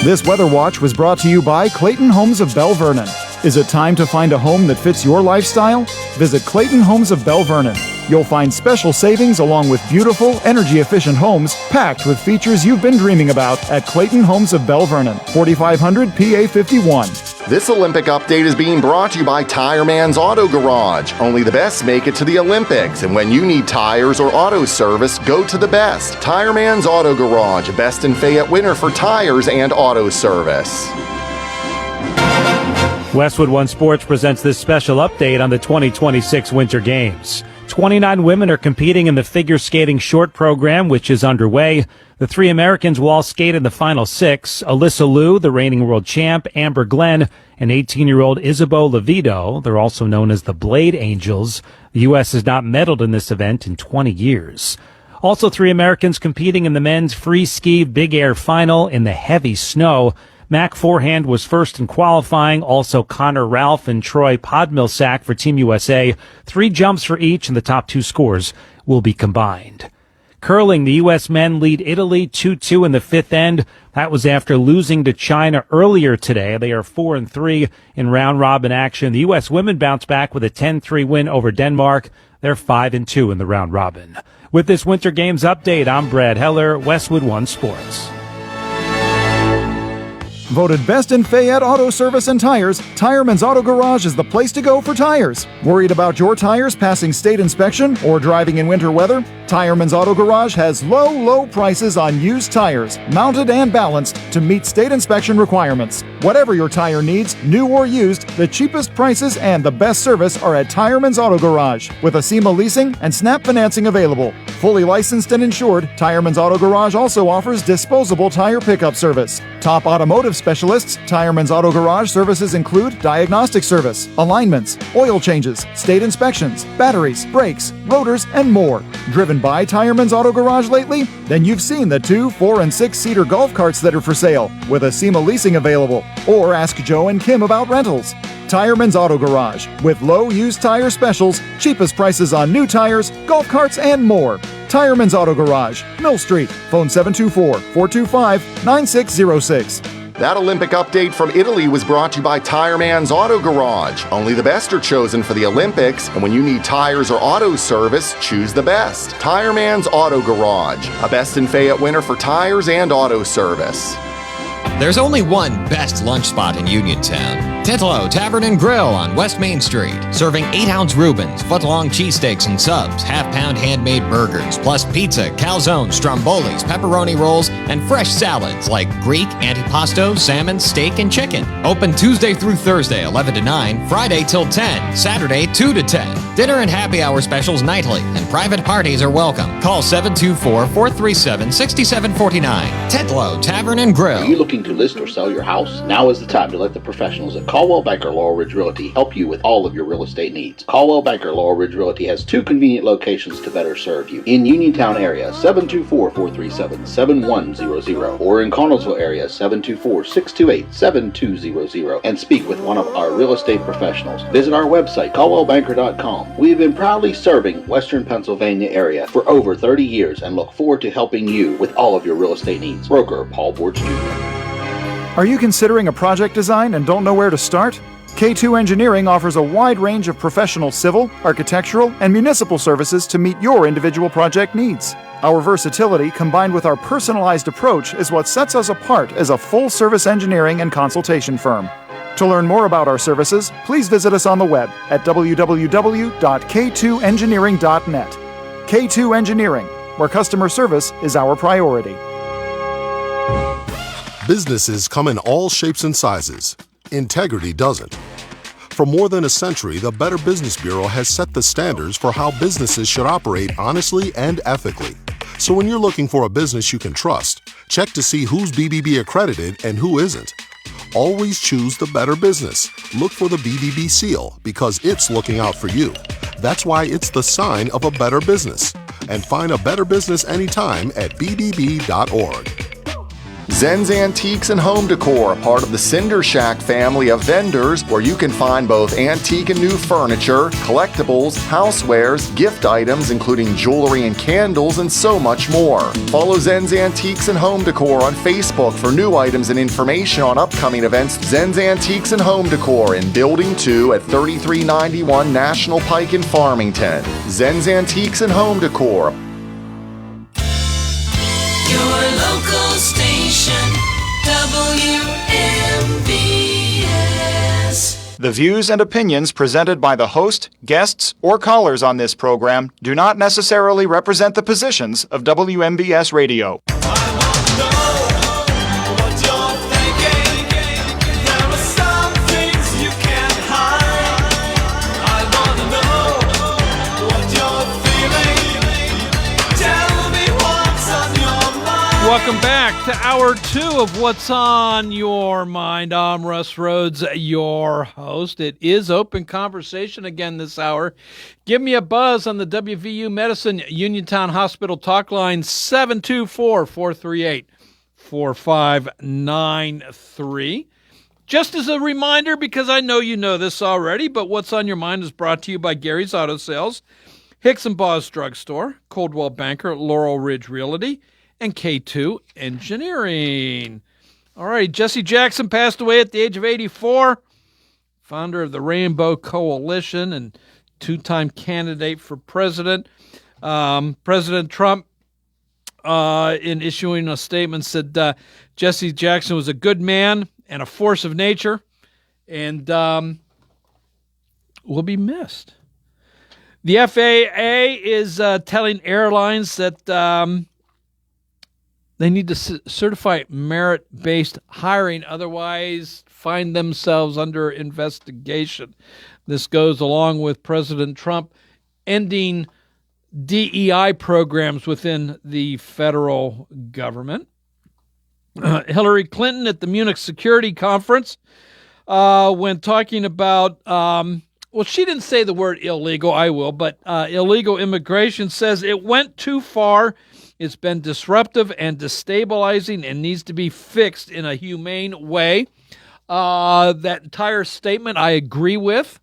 This Weather Watch was brought to you by Clayton Homes of Belle Vernon. Is it time to find a home that fits your lifestyle? Visit Clayton Homes of Belle Vernon. You'll find special savings along with beautiful, energy-efficient homes packed with features you've been dreaming about at Clayton Homes of Belle Vernon, 4500 PA 51. This Olympic update is being brought to you by Tire Man's Auto Garage. Only the best make it to the Olympics, and when you need tires or auto service, go to the best. Tire Man's Auto Garage, a Best in Fayette winner for tires and auto service. Westwood One Sports presents this special update on the 2026 Winter Games. 29 women are competing in the figure skating short program, which is underway. The 3 Americans will all skate in the final 6. Alyssa Liu, the reigning world champ, Amber Glenn, and 18-year-old Isabeau Levito. They're also known as the Blade Angels. The U.S. has not medaled in this event in 20 years. Also 3 Americans competing in the men's free ski big air final in the heavy snow. Mac Forehand was first in qualifying, also Connor Ralph and Troy Podmilsack for Team USA. 3 jumps for each, and the top 2 scores will be combined. Curling, the U.S. men lead Italy 2-2 in the 5th end. That was after losing to China earlier today. They are 4-3 in round-robin action. The U.S. women bounced back with a 10-3 win over Denmark. They're 5-2 in the round-robin. With this Winter Games update, I'm Brad Heller, Westwood One Sports. Voted best in Fayette auto service and tires, Tireman's Auto Garage is the place to go for tires. Worried about your tires passing state inspection or driving in winter weather? Tireman's Auto Garage has low prices on used tires, mounted and balanced to meet state inspection requirements. Whatever your tire needs, new or used, the cheapest prices and the best service are at Tireman's Auto Garage, with Acima leasing and snap financing available. Fully licensed and insured, Tireman's Auto Garage also offers disposable tire pickup service. Top automotive specialists, Tireman's Auto Garage services include diagnostic service, alignments, oil changes, state inspections, batteries, brakes, rotors, and more. Driven by Tireman's Auto Garage lately? Then you've seen the 2, 4, and 6-seater golf carts that are for sale, with Acima leasing available. Or ask Joe and Kim about rentals. Tireman's Auto Garage, with low used tire specials, cheapest prices on new tires, golf carts, and more. Tireman's Auto Garage, Mill Street, phone 724-425-9606. That Olympic update from Italy was brought to you by Tire Man's Auto Garage. Only the best are chosen for the Olympics, and when you need tires or auto service, choose the best. Tire Man's Auto Garage, a Best in Fayette winner for tires and auto service. There's only one best lunch spot in Uniontown. Titlo Tavern and Grill on West Main Street, serving 8-ounce Reubens, foot-long cheesesteaks and subs, half-pound handmade burgers, plus pizza, calzones, strombolis, pepperoni rolls, and fresh salads like Greek, antipasto, salmon, steak, and chicken. Open Tuesday through Thursday, 11 to 9, Friday till 10, Saturday 2 to 10. Dinner and happy hour specials nightly, and private parties are welcome. Call 724-437-6749. Titlo Tavern and Grill. Are you looking to list or sell your house? Now is the time to let the professionals at Caldwell Banker Laurel Ridge Realty help you with all of your real estate needs. Caldwell Banker Laurel Ridge Realty has 2 convenient locations to better serve you. In Uniontown area, 724-437-7100, or in Connellsville area, 724-628-7200, and speak with one of our real estate professionals. Visit our website, caldwellbanker.com. We have been proudly serving Western Pennsylvania area for over 30 years and look forward to helping you with all of your real estate needs. Broker Paul Borch Jr. Are you considering a project design and don't know where to start? K2 Engineering offers a wide range of professional civil, architectural, and municipal services to meet your individual project needs. Our versatility, combined with our personalized approach, is what sets us apart as a full-service engineering and consultation firm. To learn more about our services, please visit us on the web at www.k2engineering.net. K2 Engineering, where customer service is our priority. Businesses come in all shapes and sizes. Integrity doesn't. For more than a century, the Better Business Bureau has set the standards for how businesses should operate honestly and ethically. So when you're looking for a business you can trust, check to see who's BBB accredited and who isn't. Always choose the Better Business. Look for the BBB seal because it's looking out for you. That's why it's the sign of a better business. And find a better business anytime at bbb.org. Zen's Antiques and Home Decor, part of the Cinder Shack family of vendors, where you can find both antique and new furniture, collectibles, housewares, gift items, including jewelry and candles, and so much more. Follow Zen's Antiques and Home Decor on Facebook for new items and information on upcoming events. Zen's Antiques and Home Decor in Building 2 at 3391 National Pike in Farmington. Zen's Antiques and Home Decor. Your local station, WMVS. The views and opinions presented by the host, guests, or callers on this program do not necessarily represent the positions of WMBS Radio. Welcome back to Hour 2 of What's on Your Mind. I'm Russ Rhodes, your host. It is open conversation again this hour. Give me a buzz on the WVU Medicine Uniontown Hospital talk line, 724-438-4593. Just as a reminder, because I know you know this already, but What's on Your Mind is brought to you by Gary's Auto Sales, Hicks and Baugh's Drugstore, Coldwell Banker, Laurel Ridge Realty, and K2 Engineering. All right, Jesse Jackson passed away at the age of 84, founder of the Rainbow Coalition and two-time candidate for president. President Trump, in issuing a statement, said Jesse Jackson was a good man and a force of nature and will be missed. The FAA is telling airlines that they need to certify merit-based hiring, otherwise find themselves under investigation. This goes along with President Trump ending DEI programs within the federal government. Hillary Clinton at the Munich Security Conference, when talking about, well, she didn't say the word illegal, I will, but illegal immigration, says it went too far. It's been disruptive and destabilizing and needs to be fixed in a humane way. That entire statement I agree with.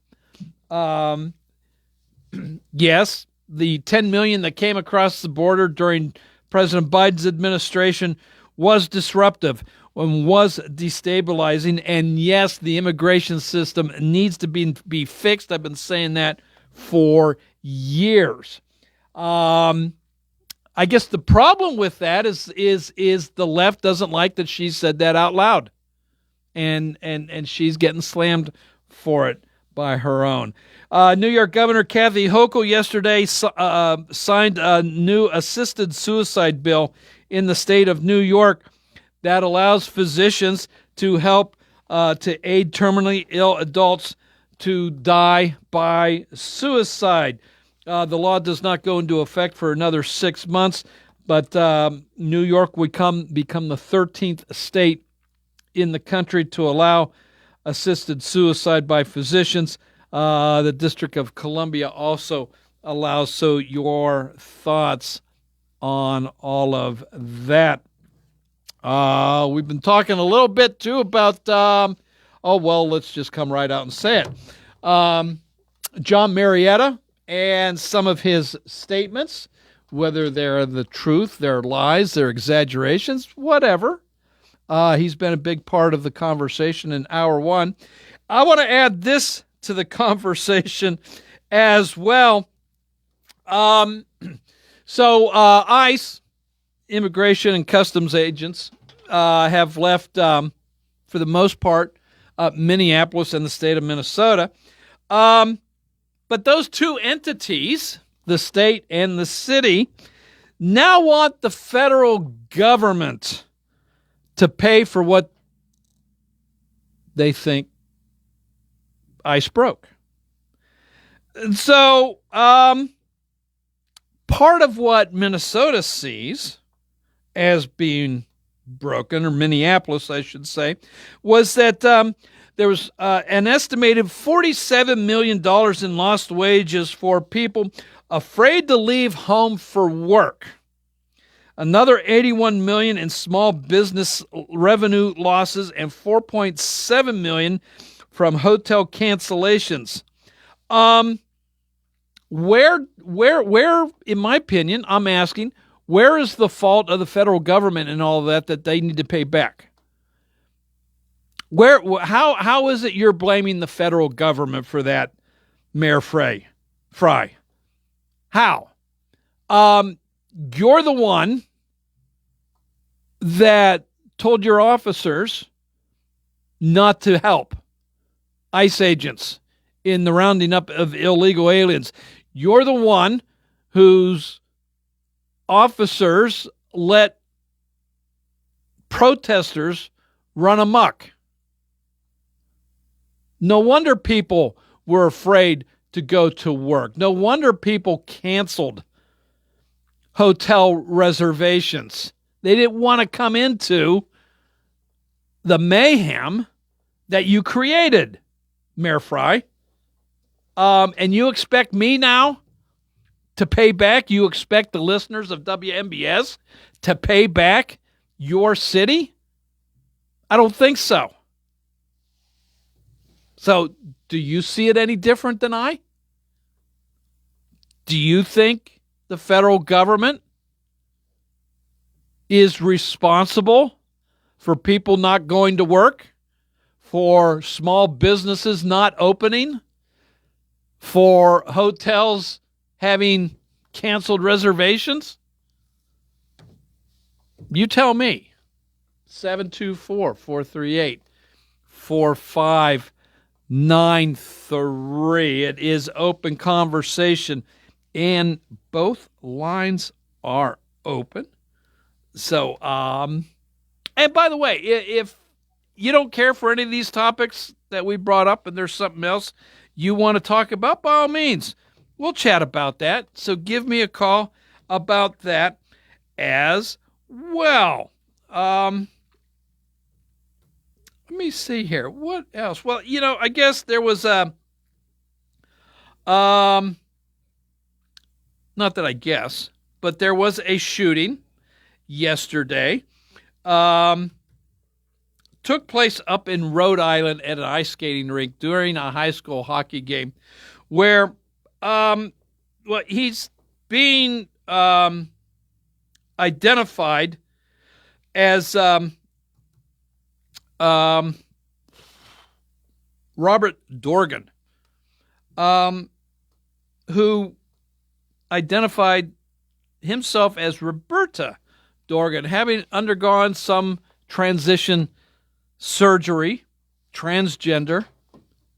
Yes, the 10 million that came across the border during President Biden's administration was disruptive and was destabilizing. And yes, the immigration system needs to be fixed. I've been saying that for years. I guess the problem with that is the left doesn't like that she said that out loud, and she's getting slammed for it by her own. New York Governor Kathy Hochul yesterday signed a new assisted suicide bill in the state of New York that allows physicians to help to aid terminally ill adults to die by suicide. The law does not go into effect for another 6 months, but New York would become the 13th state in the country to allow assisted suicide by physicians. The District of Columbia also allows. So your thoughts on all of that? We've been talking a little bit, too, about, let's just come right out and say it. John Marietta and some of his statements, whether they're the truth, they're lies, they're exaggerations, whatever. He's been a big part of the conversation in Hour 1. I want to add this to the conversation as well. ICE, Immigration and Customs agents, have left, for the most part, Minneapolis and the state of Minnesota. But those two entities, the state and the city, now want the federal government to pay for what they think ICE broke. And so part of what Minnesota sees as being broken, or Minneapolis, I should say, was that there was an estimated $47 million in lost wages for people afraid to leave home for work. Another $81 million in small business revenue losses and $4.7 million from hotel cancellations. Where, in my opinion, I'm asking, where is the fault of the federal government in all of that they need to pay back? How is it you're blaming the federal government for that, Mayor Fry? How? You're the one that told your officers not to help ICE agents in the rounding up of illegal aliens. You're the one whose officers let protesters run amok. No wonder people were afraid to go to work. No wonder people canceled hotel reservations. They didn't want to come into the mayhem that you created, Mayor Fry. And you expect me now to pay back? You expect the listeners of WMBS to pay back your city? I don't think so. So, do you see it any different than I? Do you think the federal government is responsible for people not going to work, for small businesses not opening, for hotels having canceled reservations? You tell me. 724-438-4593. It is open conversation, and both lines are open. So, and by the way, if you don't care for any of these topics that we brought up and there's something else you want to talk about, by all means, we'll chat about that. So give me a call about that as well. Let me see here. What else? Well, I guess there was not that I guess, but there was a shooting yesterday. Took place up in Rhode Island at an ice skating rink during a high school hockey game where he's being identified as Robert Dorgan, who identified himself as Roberta Dorgan, having undergone some transition surgery, transgender,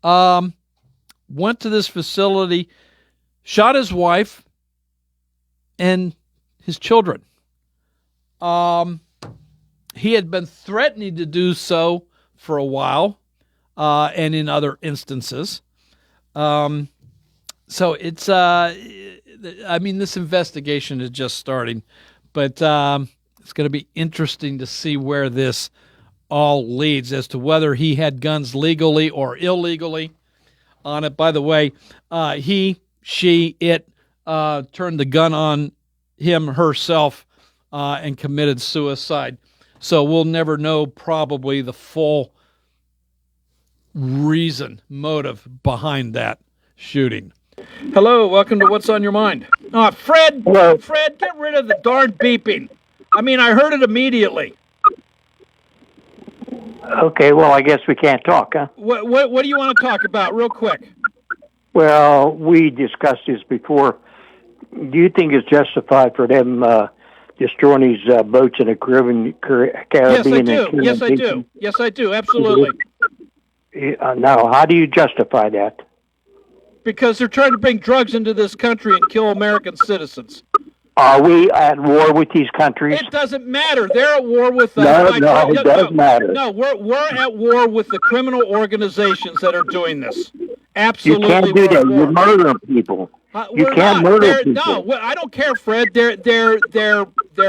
went to this facility, shot his wife and his children. He had been threatening to do so for a while, and in other instances. So it's, this investigation is just starting, but it's going to be interesting to see where this all leads as to whether he had guns legally or illegally on it. By the way, it turned the gun on herself, and committed suicide. So we'll never know probably the full motive behind that shooting. Hello, welcome to What's on Your Mind. Fred, hello. Fred, get rid of the darn beeping. I heard it immediately. Okay, well, I guess we can't talk, huh? What do you want to talk about, real quick? Well, we discussed this before. Do you think it's justified for them destroying these boats in the Caribbean? Yes, I do. Yes, I do. Yes, I do. Absolutely. Now, how do you justify that? Because they're trying to bring drugs into this country and kill American citizens. Are we at war with these countries? It doesn't matter. They're at war with us. No, it does matter. No, we're at war with the criminal organizations that are doing this. Absolutely. You can't do that. You're murdering people. You can't murder people. No, I don't care, Fred. They're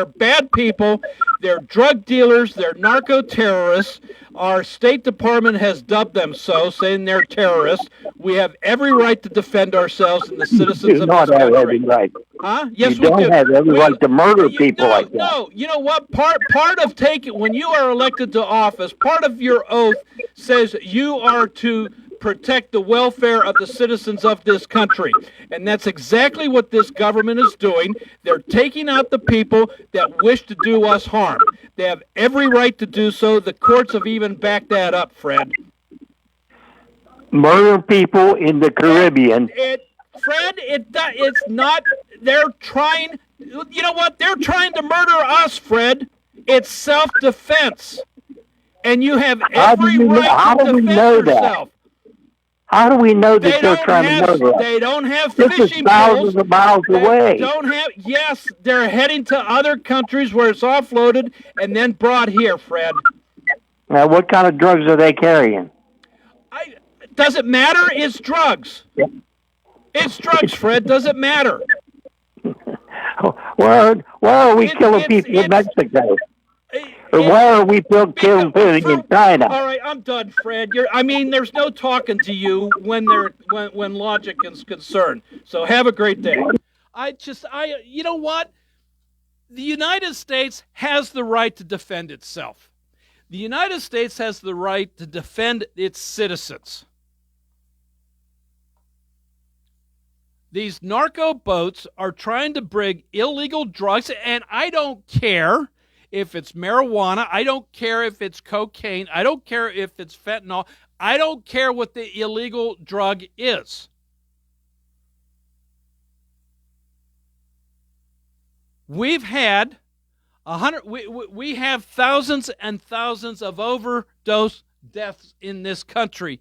bad people. They're drug dealers. They're narco terrorists. Our State Department has dubbed them so, saying they're terrorists. We have every right to defend ourselves and the citizens of this country. You don't have every right. Huh? Yes, you don't have every right to murder people like that. No, you know what? Part of when you are elected to office, part of your oath says you are to protect the welfare of the citizens of this country. And that's exactly what this government is doing. They're taking out the people that wish to do us harm. They have every right to do so. The courts have even backed that up, Fred. Murder people in the Caribbean. Fred, it's not, they're trying, you know what? They're trying to murder us, Fred. It's self-defense. And you have every right to defend yourself. How do we know that they're trying to murder us? They don't have this fishing is thousands of miles away. Yes, they're heading to other countries where it's offloaded and then brought here, Fred. Now, what kind of drugs are they carrying? Does it matter? It's drugs. Yep. It's drugs, Fred. Does it matter? Why are we killing people in Mexico? Or why are we killing people in China? All right, I'm done, Fred. There's no talking to you when logic is concerned. So have a great day. You know what? The United States has the right to defend itself. The United States has the right to defend its citizens. These narco boats are trying to bring illegal drugs, and I don't care if it's marijuana. I don't care if it's cocaine. I don't care if it's fentanyl. I don't care what the illegal drug is. We've had we have thousands and thousands of overdose deaths in this country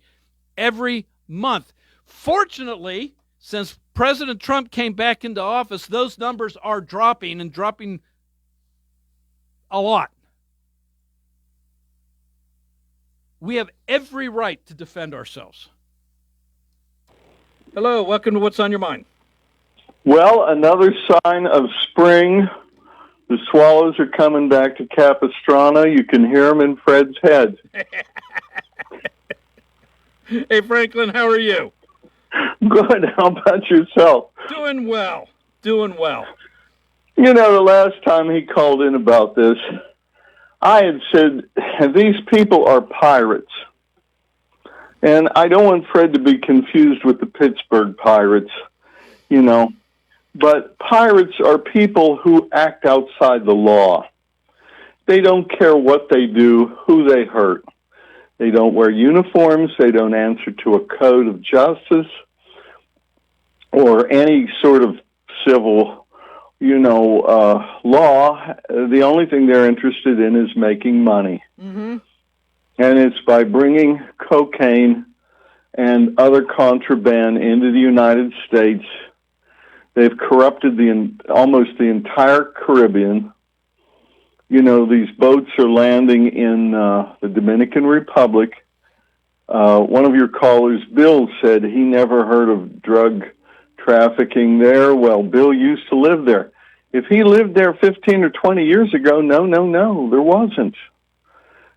every month. Fortunately, since President Trump came back into office, those numbers are dropping and dropping a lot. We have every right to defend ourselves. Hello, welcome to What's on Your Mind. Well, another sign of spring. The swallows are coming back to Capistrano. You can hear them in Fred's head. Hey, Franklin, how are you? Good. How about yourself? Doing well. Doing well. You know, the last time he called in about this, I had said, these people are pirates. And I don't want Fred to be confused with the Pittsburgh Pirates, you know. But pirates are people who act outside the law. They don't care what they do, who they hurt. They don't wear uniforms. They don't answer to a code of justice or any sort of civil, law. The only thing they're interested in is making money. Mm-hmm. And it's by bringing cocaine and other contraband into the United States. They've corrupted almost the entire Caribbean. You know, these boats are landing in the Dominican Republic. One of your callers, Bill, said he never heard of drug trafficking there. Well, Bill used to live there. If he lived there 15 or 20 years ago, no, there wasn't.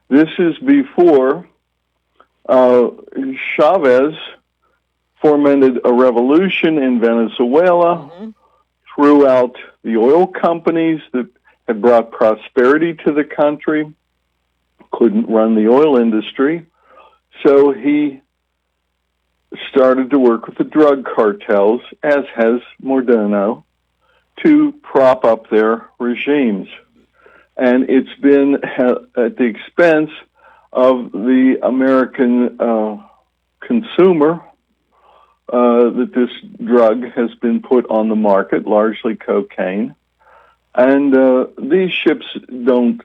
This is before Chavez fomented a revolution in Venezuela, threw out the oil companies that had brought prosperity to the country, couldn't run the oil industry, so he started to work with the drug cartels, as has Moreno, to prop up their regimes. And it's been at the expense of the American consumer that this drug has been put on the market, largely cocaine. And these ships don't,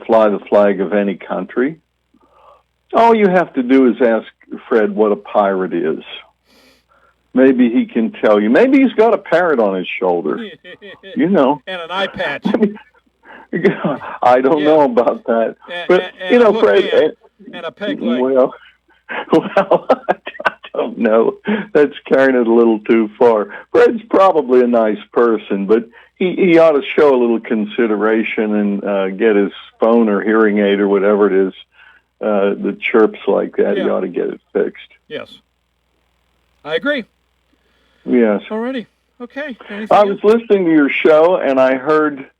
fly the flag of any country. All you have to do is ask Fred what a pirate is. Maybe he can tell you. Maybe he's got a parrot on his shoulder. And an eye patch. I don't know about that. But, Fred... And a peg leg. Well, I don't know. That's carrying it a little too far. Fred's probably a nice person, but he ought to show a little consideration and get his phone or hearing aid or whatever it is that chirps like that. Yeah. He ought to get it fixed. Yes. I agree. Yes. Alrighty. Okay. I was listening to your show, and I heard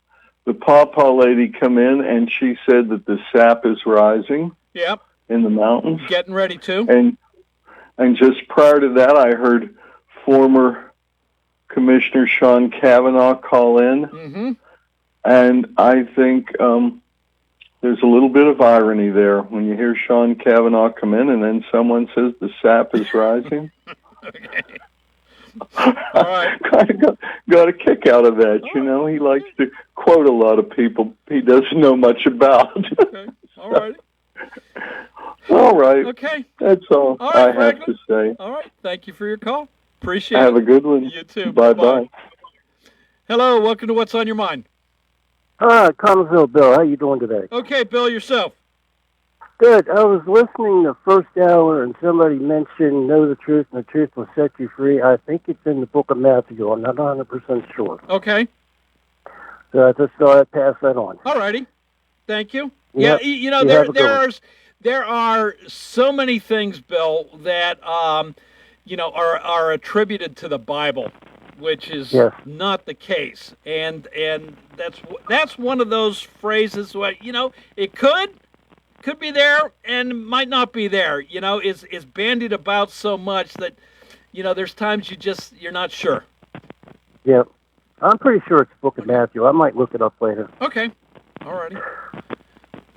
the pawpaw lady come in, and she said that the sap is rising. Yep. In the mountains. Getting ready to. And just prior to that, I heard former Commissioner Sean Kavanaugh call in. Mm-hmm. And I think there's a little bit of irony there when you hear Sean Kavanaugh come in and then someone says the sap is rising. Okay. All right. Kind of got a kick out of that. He likes to quote a lot of people he doesn't know much about. Okay. All right. All right. Okay. That's all I have to say. All right. Thank you for your call. Appreciate it. Have a good one. You too. Bye-bye. Hello. Welcome to What's on Your Mind. Connersville Bill. How you doing today? Okay, Bill, yourself. Good. I was listening the first hour, and somebody mentioned know the truth, and the truth will set you free. I think it's in the book of Matthew. I'm not 100% sure. Okay. So I just thought I'd pass that on. All righty. Thank you. Yep. There are so many things, Bill, that are attributed to the Bible, which is not the case, and that's one of those phrases where it could be there and might not be there. Is bandied about so much that there's times you're not sure. Yep. I'm pretty sure it's the book of Matthew. I might look it up later. Okay. All righty.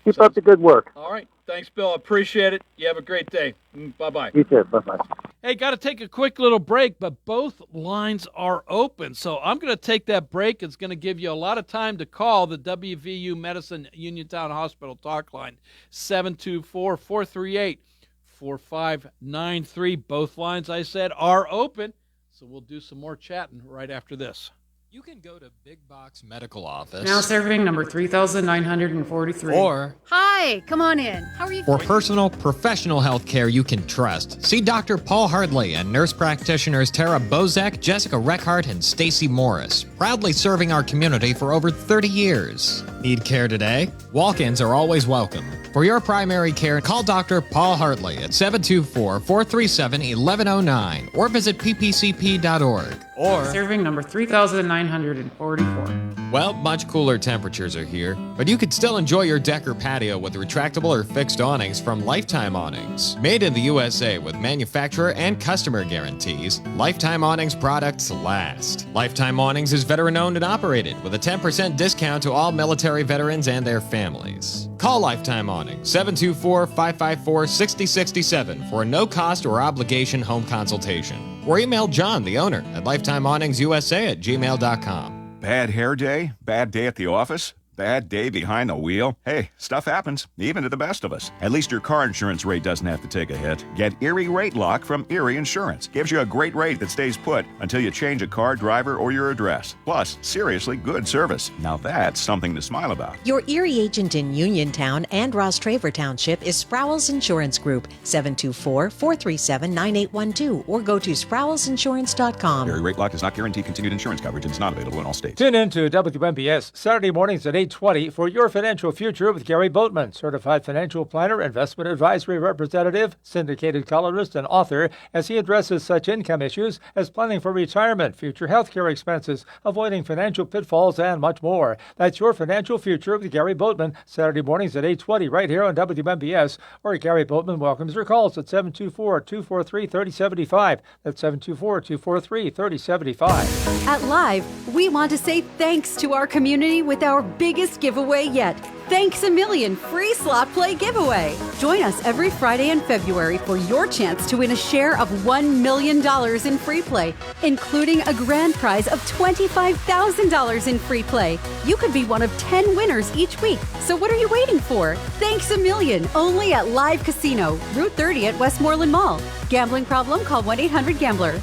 Keep up the good work. All right. Thanks, Bill. Appreciate it. You have a great day. Bye-bye. You too. Bye-bye. Hey, got to take a quick little break, but both lines are open. So I'm going to take that break. It's going to give you a lot of time to call the WVU Medicine Uniontown Hospital talk line, 724-438-4593. Both lines, I said, are open. So we'll do some more chatting right after this. You can go to Big Box Medical Office. Now serving number 3,943. Or Hi, come on in. How are you? for personal, professional health care you can trust, see Dr. Paul Hardley and nurse practitioners Tara Bozak, Jessica Reckhart, and Stacy Morris, proudly serving our community for over 30 years. Need care today? Walk-ins are always welcome. For your primary care, call Dr. Paul Hartley at 724-437-1109 or visit ppcp.org. Or serving number 3,944. Well, much cooler temperatures are here, but you could still enjoy your deck or patio with retractable or fixed awnings from Lifetime Awnings. Made in the USA with manufacturer and customer guarantees, Lifetime Awnings products last. Lifetime Awnings is veteran-owned and operated with a 10% discount to all military veterans and their families. Call Lifetime Awnings, 724-554-6067 for a no-cost or obligation home consultation. Or email John, the owner, at lifetimeawningsusa@gmail.com. Bad hair day? Bad day at the office? Bad day behind the wheel? Hey, stuff happens, even to the best of us. At least your car insurance rate doesn't have to take a hit. Get Erie Rate Lock from Erie Insurance. Gives you a great rate that stays put until you change a car, driver, or your address. Plus, seriously good service. Now that's something to smile about. Your Erie agent in Uniontown and Ross Traver Township is Sproul's Insurance Group, 724-437-9812, or go to sproulsinsurance.com. Erie Rate Lock does not guarantee continued insurance coverage and is not available in all states. Tune in to WMBS Saturday mornings at 8:20 for Your Financial Future with Gary Boatman, certified financial planner, investment advisory representative, syndicated columnist, and author, as he addresses such income issues as planning for retirement, future health care expenses, avoiding financial pitfalls, and much more. That's Your Financial Future with Gary Boatman, Saturday mornings at 8:20 right here on WMBS, or Gary Boatman welcomes your calls at 724-243-3075. That's 724-243-3075. At Live, we want to say thanks to our community with our big biggest giveaway yet. Thanks a Million free slot play giveaway. Join us every Friday in February for your chance to win a share of $1 million in free play, including a grand prize of $25,000 in free play. You could be one of 10 winners each week. So what are you waiting for? Thanks a Million, only at Live Casino, Route 30 at Westmoreland Mall. Gambling problem? Call 1-800-GAMBLER.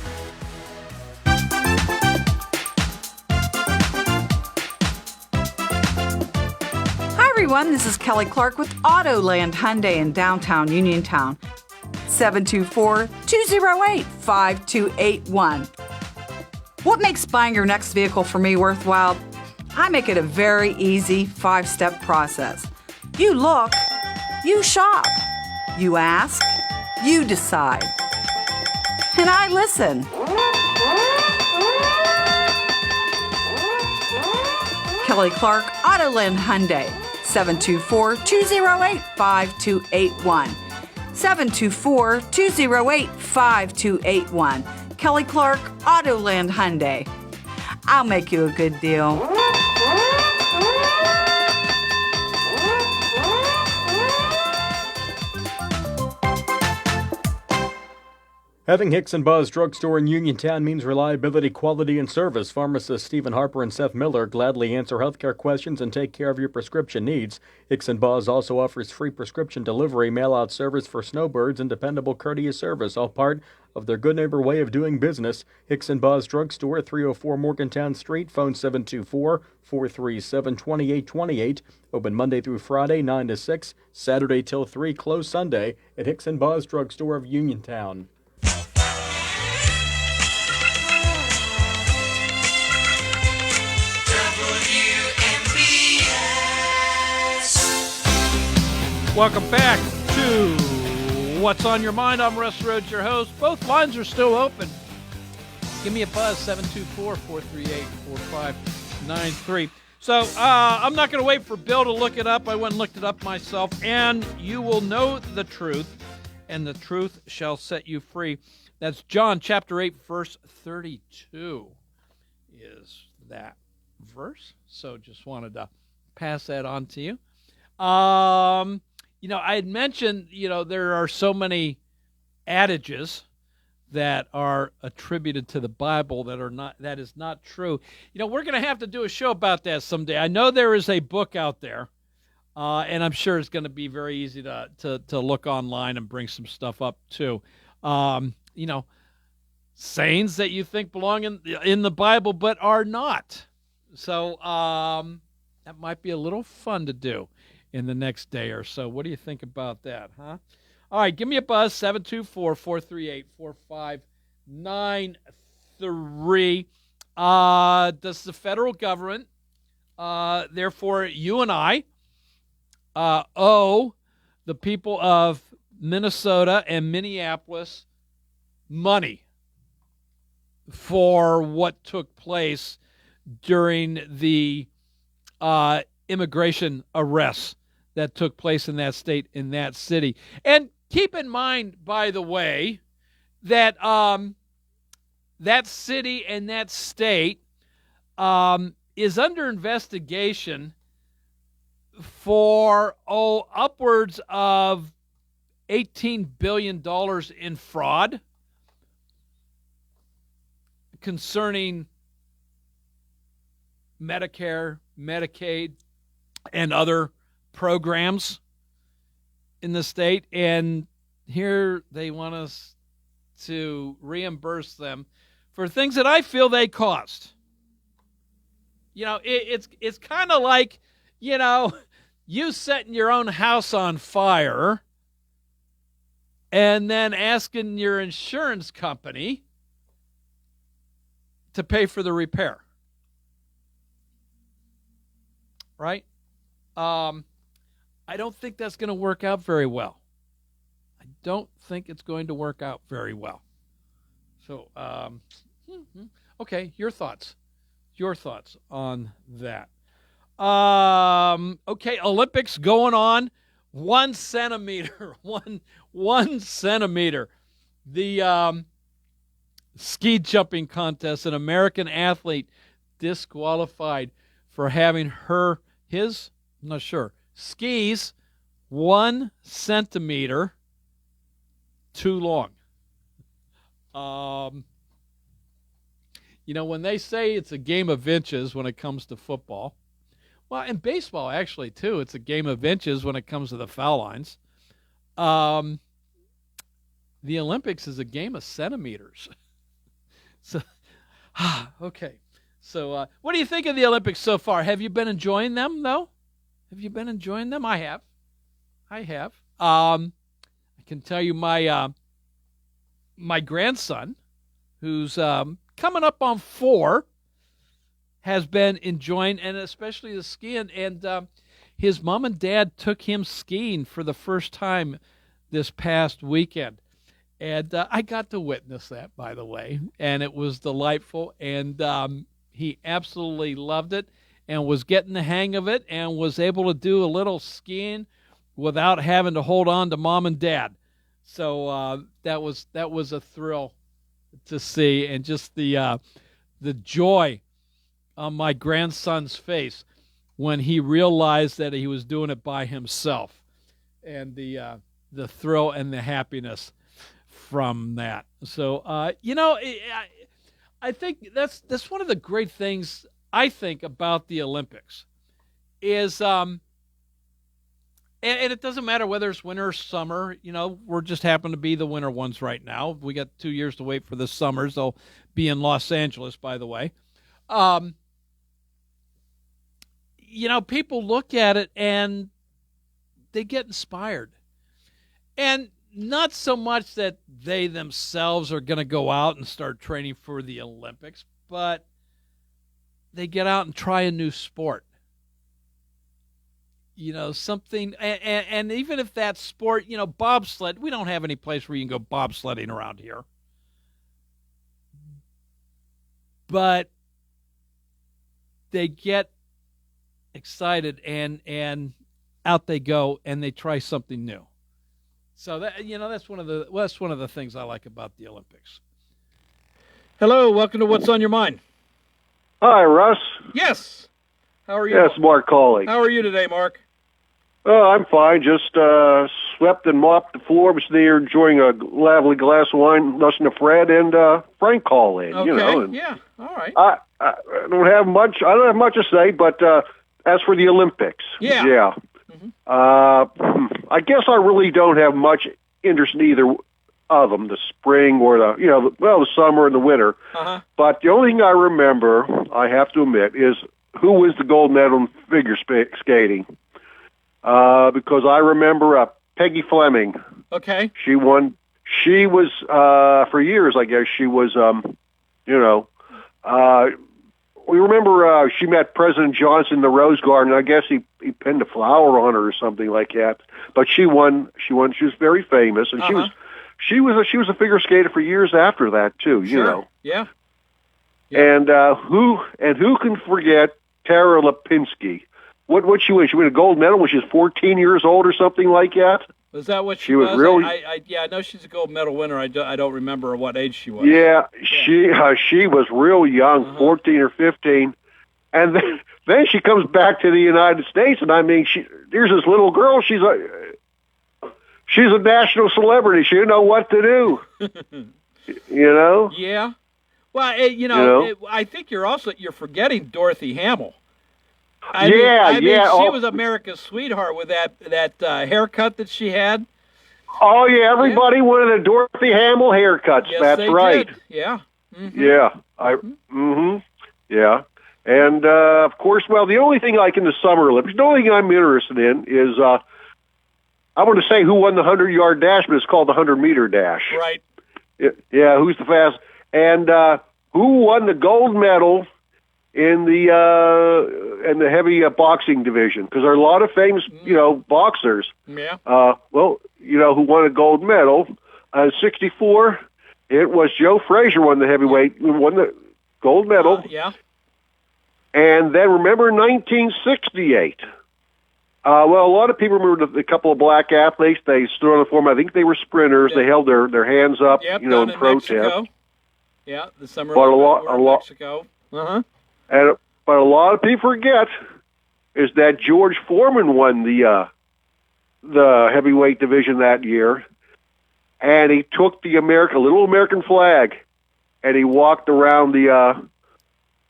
Everyone, this is Kelly Clark with Autoland Hyundai in downtown Uniontown. 724-208-5281. What makes buying your next vehicle for me worthwhile? I make it a very easy 5-step process. You look, you shop, you ask, you decide. And I listen. Kelly Clark, Autoland Hyundai. 724-208-5281. 724-208-5281. Kelly Clark, Autoland Hyundai. I'll make you a good deal. Having Hicks and Buzz Drugstore in Uniontown means reliability, quality, and service. Pharmacists Stephen Harper and Seth Miller gladly answer healthcare questions and take care of your prescription needs. Hicks and Buzz also offers free prescription delivery, mail-out service for snowbirds, and dependable courteous service, all part of their good neighbor way of doing business. Hicks and Buzz Drugstore, 304 Morgantown Street, phone 724-437-2828. Open Monday through Friday, 9 to 6, Saturday till 3, closed Sunday at Hicks and Buzz Drugstore of Uniontown. Welcome back to What's on Your Mind. I'm Russ Rhodes, your host. Both lines are still open. Give me a buzz, 724-438-4593. So I'm not going to wait for Bill to look it up. I went and looked it up myself. And you will know the truth, and the truth shall set you free. That's John chapter 8, verse 32 is that verse. So just wanted to pass that on to you. I had mentioned, there are so many adages that are attributed to the Bible that is not true. We're going to have to do a show about that someday. I know there is a book out there, and I'm sure it's going to be very easy to look online and bring some stuff up too. Sayings that you think belong in the Bible but are not. So that might be a little fun to do in the next day or so. What do you think about that, huh? All right, give me a buzz, 724-438-4593. Does the federal government, therefore you and I, owe the people of Minnesota and Minneapolis money for what took place during the immigration arrests that took place in that state, in that city? And keep in mind, by the way, that that city and that state is under investigation for upwards of $18 billion in fraud concerning Medicare, Medicaid, and other programs in the state. And here they want us to reimburse them for things that I feel they cost. It's kind of like, you setting your own house on fire and then asking your insurance company to pay for the repair. Right? I don't think that's going to work out very well. I don't think it's going to work out very well. So, okay, your thoughts on that. Okay, Olympics going on. 1 centimeter, one centimeter. The ski jumping contest, an American athlete disqualified for having her his, I'm not sure, skis 1 centimeter too long. When they say it's a game of inches when it comes to football, well, in baseball, actually, too, it's a game of inches when it comes to the foul lines. The Olympics is a game of centimeters. So, okay. So, what do you think of the Olympics so far? Have you been enjoying them, though? Have you been enjoying them? I have. I can tell you my grandson, who's coming up on 4, has been enjoying, and especially the skiing. And his mom and dad took him skiing for the first time this past weekend. And I got to witness that, by the way, and it was delightful. And he absolutely loved it and was getting the hang of it and was able to do a little skiing without having to hold on to mom and dad. So that was a thrill to see, and just the joy on my grandson's face when he realized that he was doing it by himself, and the thrill and the happiness from that. So I think that's one of the great things I think about the Olympics is and it doesn't matter whether it's winter or summer. We're just happen to be the winter ones right now. We got 2 years to wait for the summers. They'll be in Los Angeles, by the way. People look at it and they get inspired. And not so much that they themselves are going to go out and start training for the Olympics, but they get out and try a new sport. Something, and even if that sport, bobsled, we don't have any place where you can go bobsledding around here. But they get excited and out they go and they try something new. So that's one of the things I like about the Olympics. Hello, welcome to What's on Your Mind. Hi, Russ. Yes. How are you? Yes, Mark calling. How are you today, Mark? Oh, I'm fine. Just swept and mopped the floor. Was there enjoying a lovely glass of wine, listening to Fred and Frank call in. Okay. Yeah. All right. I don't have much. I don't have much to say, but as for the Olympics, yeah. I guess I really don't have much interest in either of them, the spring or the summer and the winter. Uh-huh. But the only thing I remember, I have to admit, is who was the gold medal in figure skating. Because I remember Peggy Fleming. Okay. She won. She was for years, I guess. She was, we remember she met President Johnson in the Rose Garden. I guess he pinned a flower on her or something like that. But she won. She was very famous, and she was a figure skater for years after that too. Sure. You know. Yeah. And who can forget Tara Lipinski? What she win? She won a gold medal when she was 14 years old or something like that. Was that what she was? Really? I know she's a gold medal winner. I don't remember what age she was. Yeah. She was real young, 14 or 15, and then she comes back to the United States, and I mean, here's this little girl. She's a national celebrity. She didn't know what to do. Yeah. Well, I think you're forgetting Dorothy Hamill. I mean, she was America's sweetheart with that haircut that she had. Oh yeah, everybody wanted a Dorothy Hamill haircut. Yes, That's they right. Did. Yeah. Mm-hmm. Yeah. Yeah. And of course, well, the only thing like in the Summer Olympics, the only thing I'm interested in is I want to say who won the 100-yard dash, but it's called the 100-meter dash. Right. Yeah. Who's the fastest? And who won the gold medal in the heavy boxing division? Because there are a lot of famous, boxers. Yeah. Who won a gold medal. In '64, it was Joe Frazier won the heavyweight, who won the gold medal. Yeah. And then remember 1968. A lot of people remember the couple of black athletes. They stood on the form. I think they were sprinters. They held their hands up, down in protest. Mexico. Yeah, the Summer But Olympics in Mexico. Uh-huh. But a lot of people forget is that George Foreman won the heavyweight division that year, and he took the little American flag, and he walked around the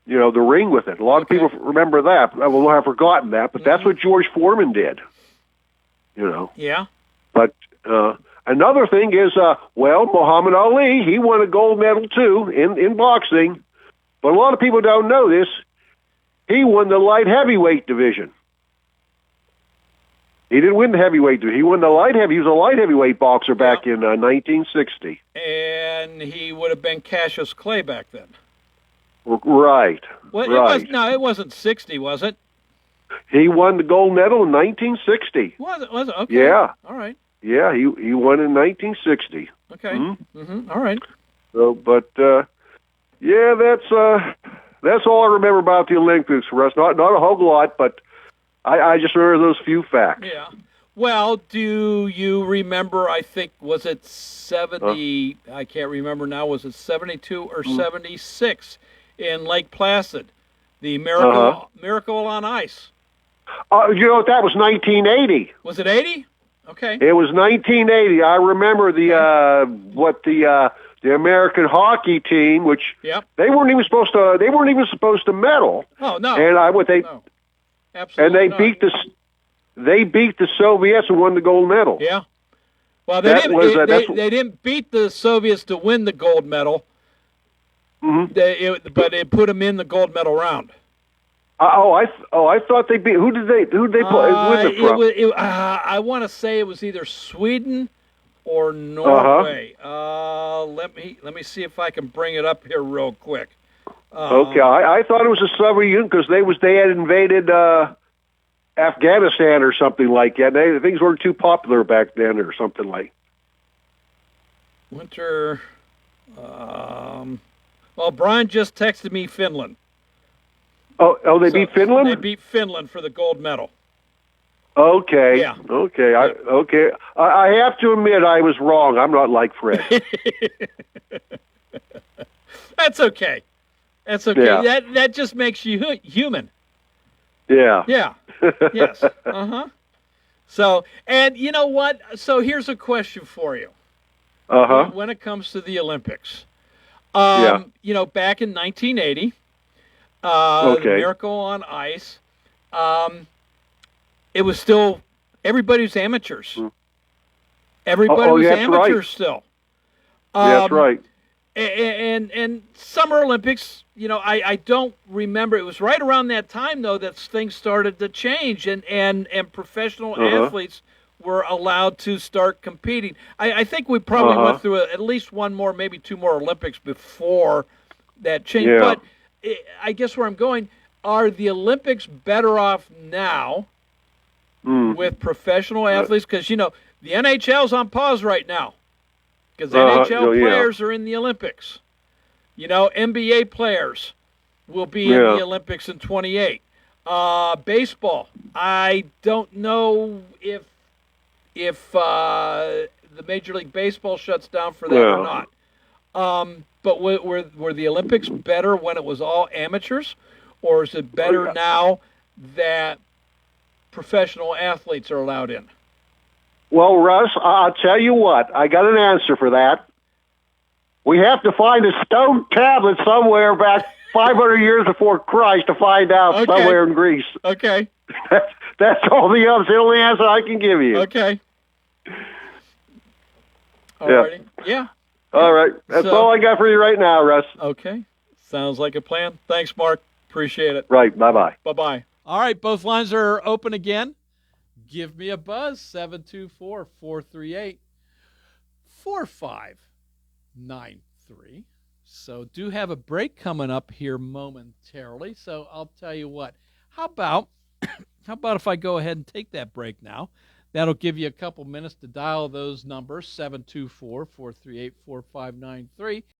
ring with it. A lot of people remember that. I will have forgotten that, but that's what George Foreman did. Yeah. But another thing is, Muhammad Ali, he won a gold medal too in boxing, but a lot of people don't know this. He won the light heavyweight division. He didn't win the heavyweight division. He won the light heavy. He was a light heavyweight boxer back in 1960. And he would have been Cassius Clay back then. Right. Well, right. It wasn't 60, was it? He won the gold medal in 1960. Was it? Okay. Yeah. All right. Yeah, he won in 1960. Okay. All right. So, but yeah, that's all I remember about the Olympics, Russ. Not a whole lot, but I just remember those few facts. Yeah. Well, do you remember, I think, was it 70, I can't remember now, was it 72 or 76 in Lake Placid, the Miracle on Ice? That was 1980. Was it 80? Okay. It was 1980. I remember the American hockey team, which they weren't even supposed to medal. Oh no! And no. Absolutely and they beat the Soviets and won the gold medal. Yeah. Well, they didn't beat the Soviets to win the gold medal. But it put them in the gold medal round. I thought they beat. Who did they play? Win it from? I want to say it was either Sweden or Norway. Let me see if I can bring it up here real quick. Okay, I thought it was the Soviet Union because they had invaded Afghanistan or something like that. Things weren't too popular back then or something like. Winter. Well, Brian just texted me Finland. Oh, they beat Finland? They beat Finland for the gold medal. Okay. Yeah. Okay. I have to admit I was wrong. I'm not like Fred. That's okay. That's okay. Yeah. That just makes you human. Yeah. Yeah. Yes. So, and you know what? So here's a question for you. When it comes to the Olympics, back in 1980. The Miracle on Ice. It was still everybody was amateurs. Everybody was amateurs still. That's right. And Summer Olympics, I don't remember. It was right around that time though that things started to change, and professional athletes were allowed to start competing. I think we probably went through at least one more, maybe two more Olympics before that change. Yeah. But I guess where I'm going, are the Olympics better off now with professional athletes? Because, the NHL's on pause right now because NHL players are in the Olympics. NBA players will be in the Olympics in 28. Baseball, I don't know if the Major League Baseball shuts down for that or not. But were the Olympics better when it was all amateurs, or is it better now that professional athletes are allowed in? Well, Russ, I'll tell you what. I got an answer for that. We have to find a stone tablet somewhere back 500 years before Christ to find out somewhere in Greece. Okay. That's the only answer I can give you. Okay. Alrighty. Yeah. All right. That's all I got for you right now, Russ. Okay. Sounds like a plan. Thanks, Mark. Appreciate it. Right. Bye-bye. Bye-bye. All right. Both lines are open again. Give me a buzz. 724-438-4593. So do have a break coming up here momentarily. So I'll tell you what. How about if I go ahead and take that break now? That'll give you a couple minutes to dial those numbers, 724-438-4593.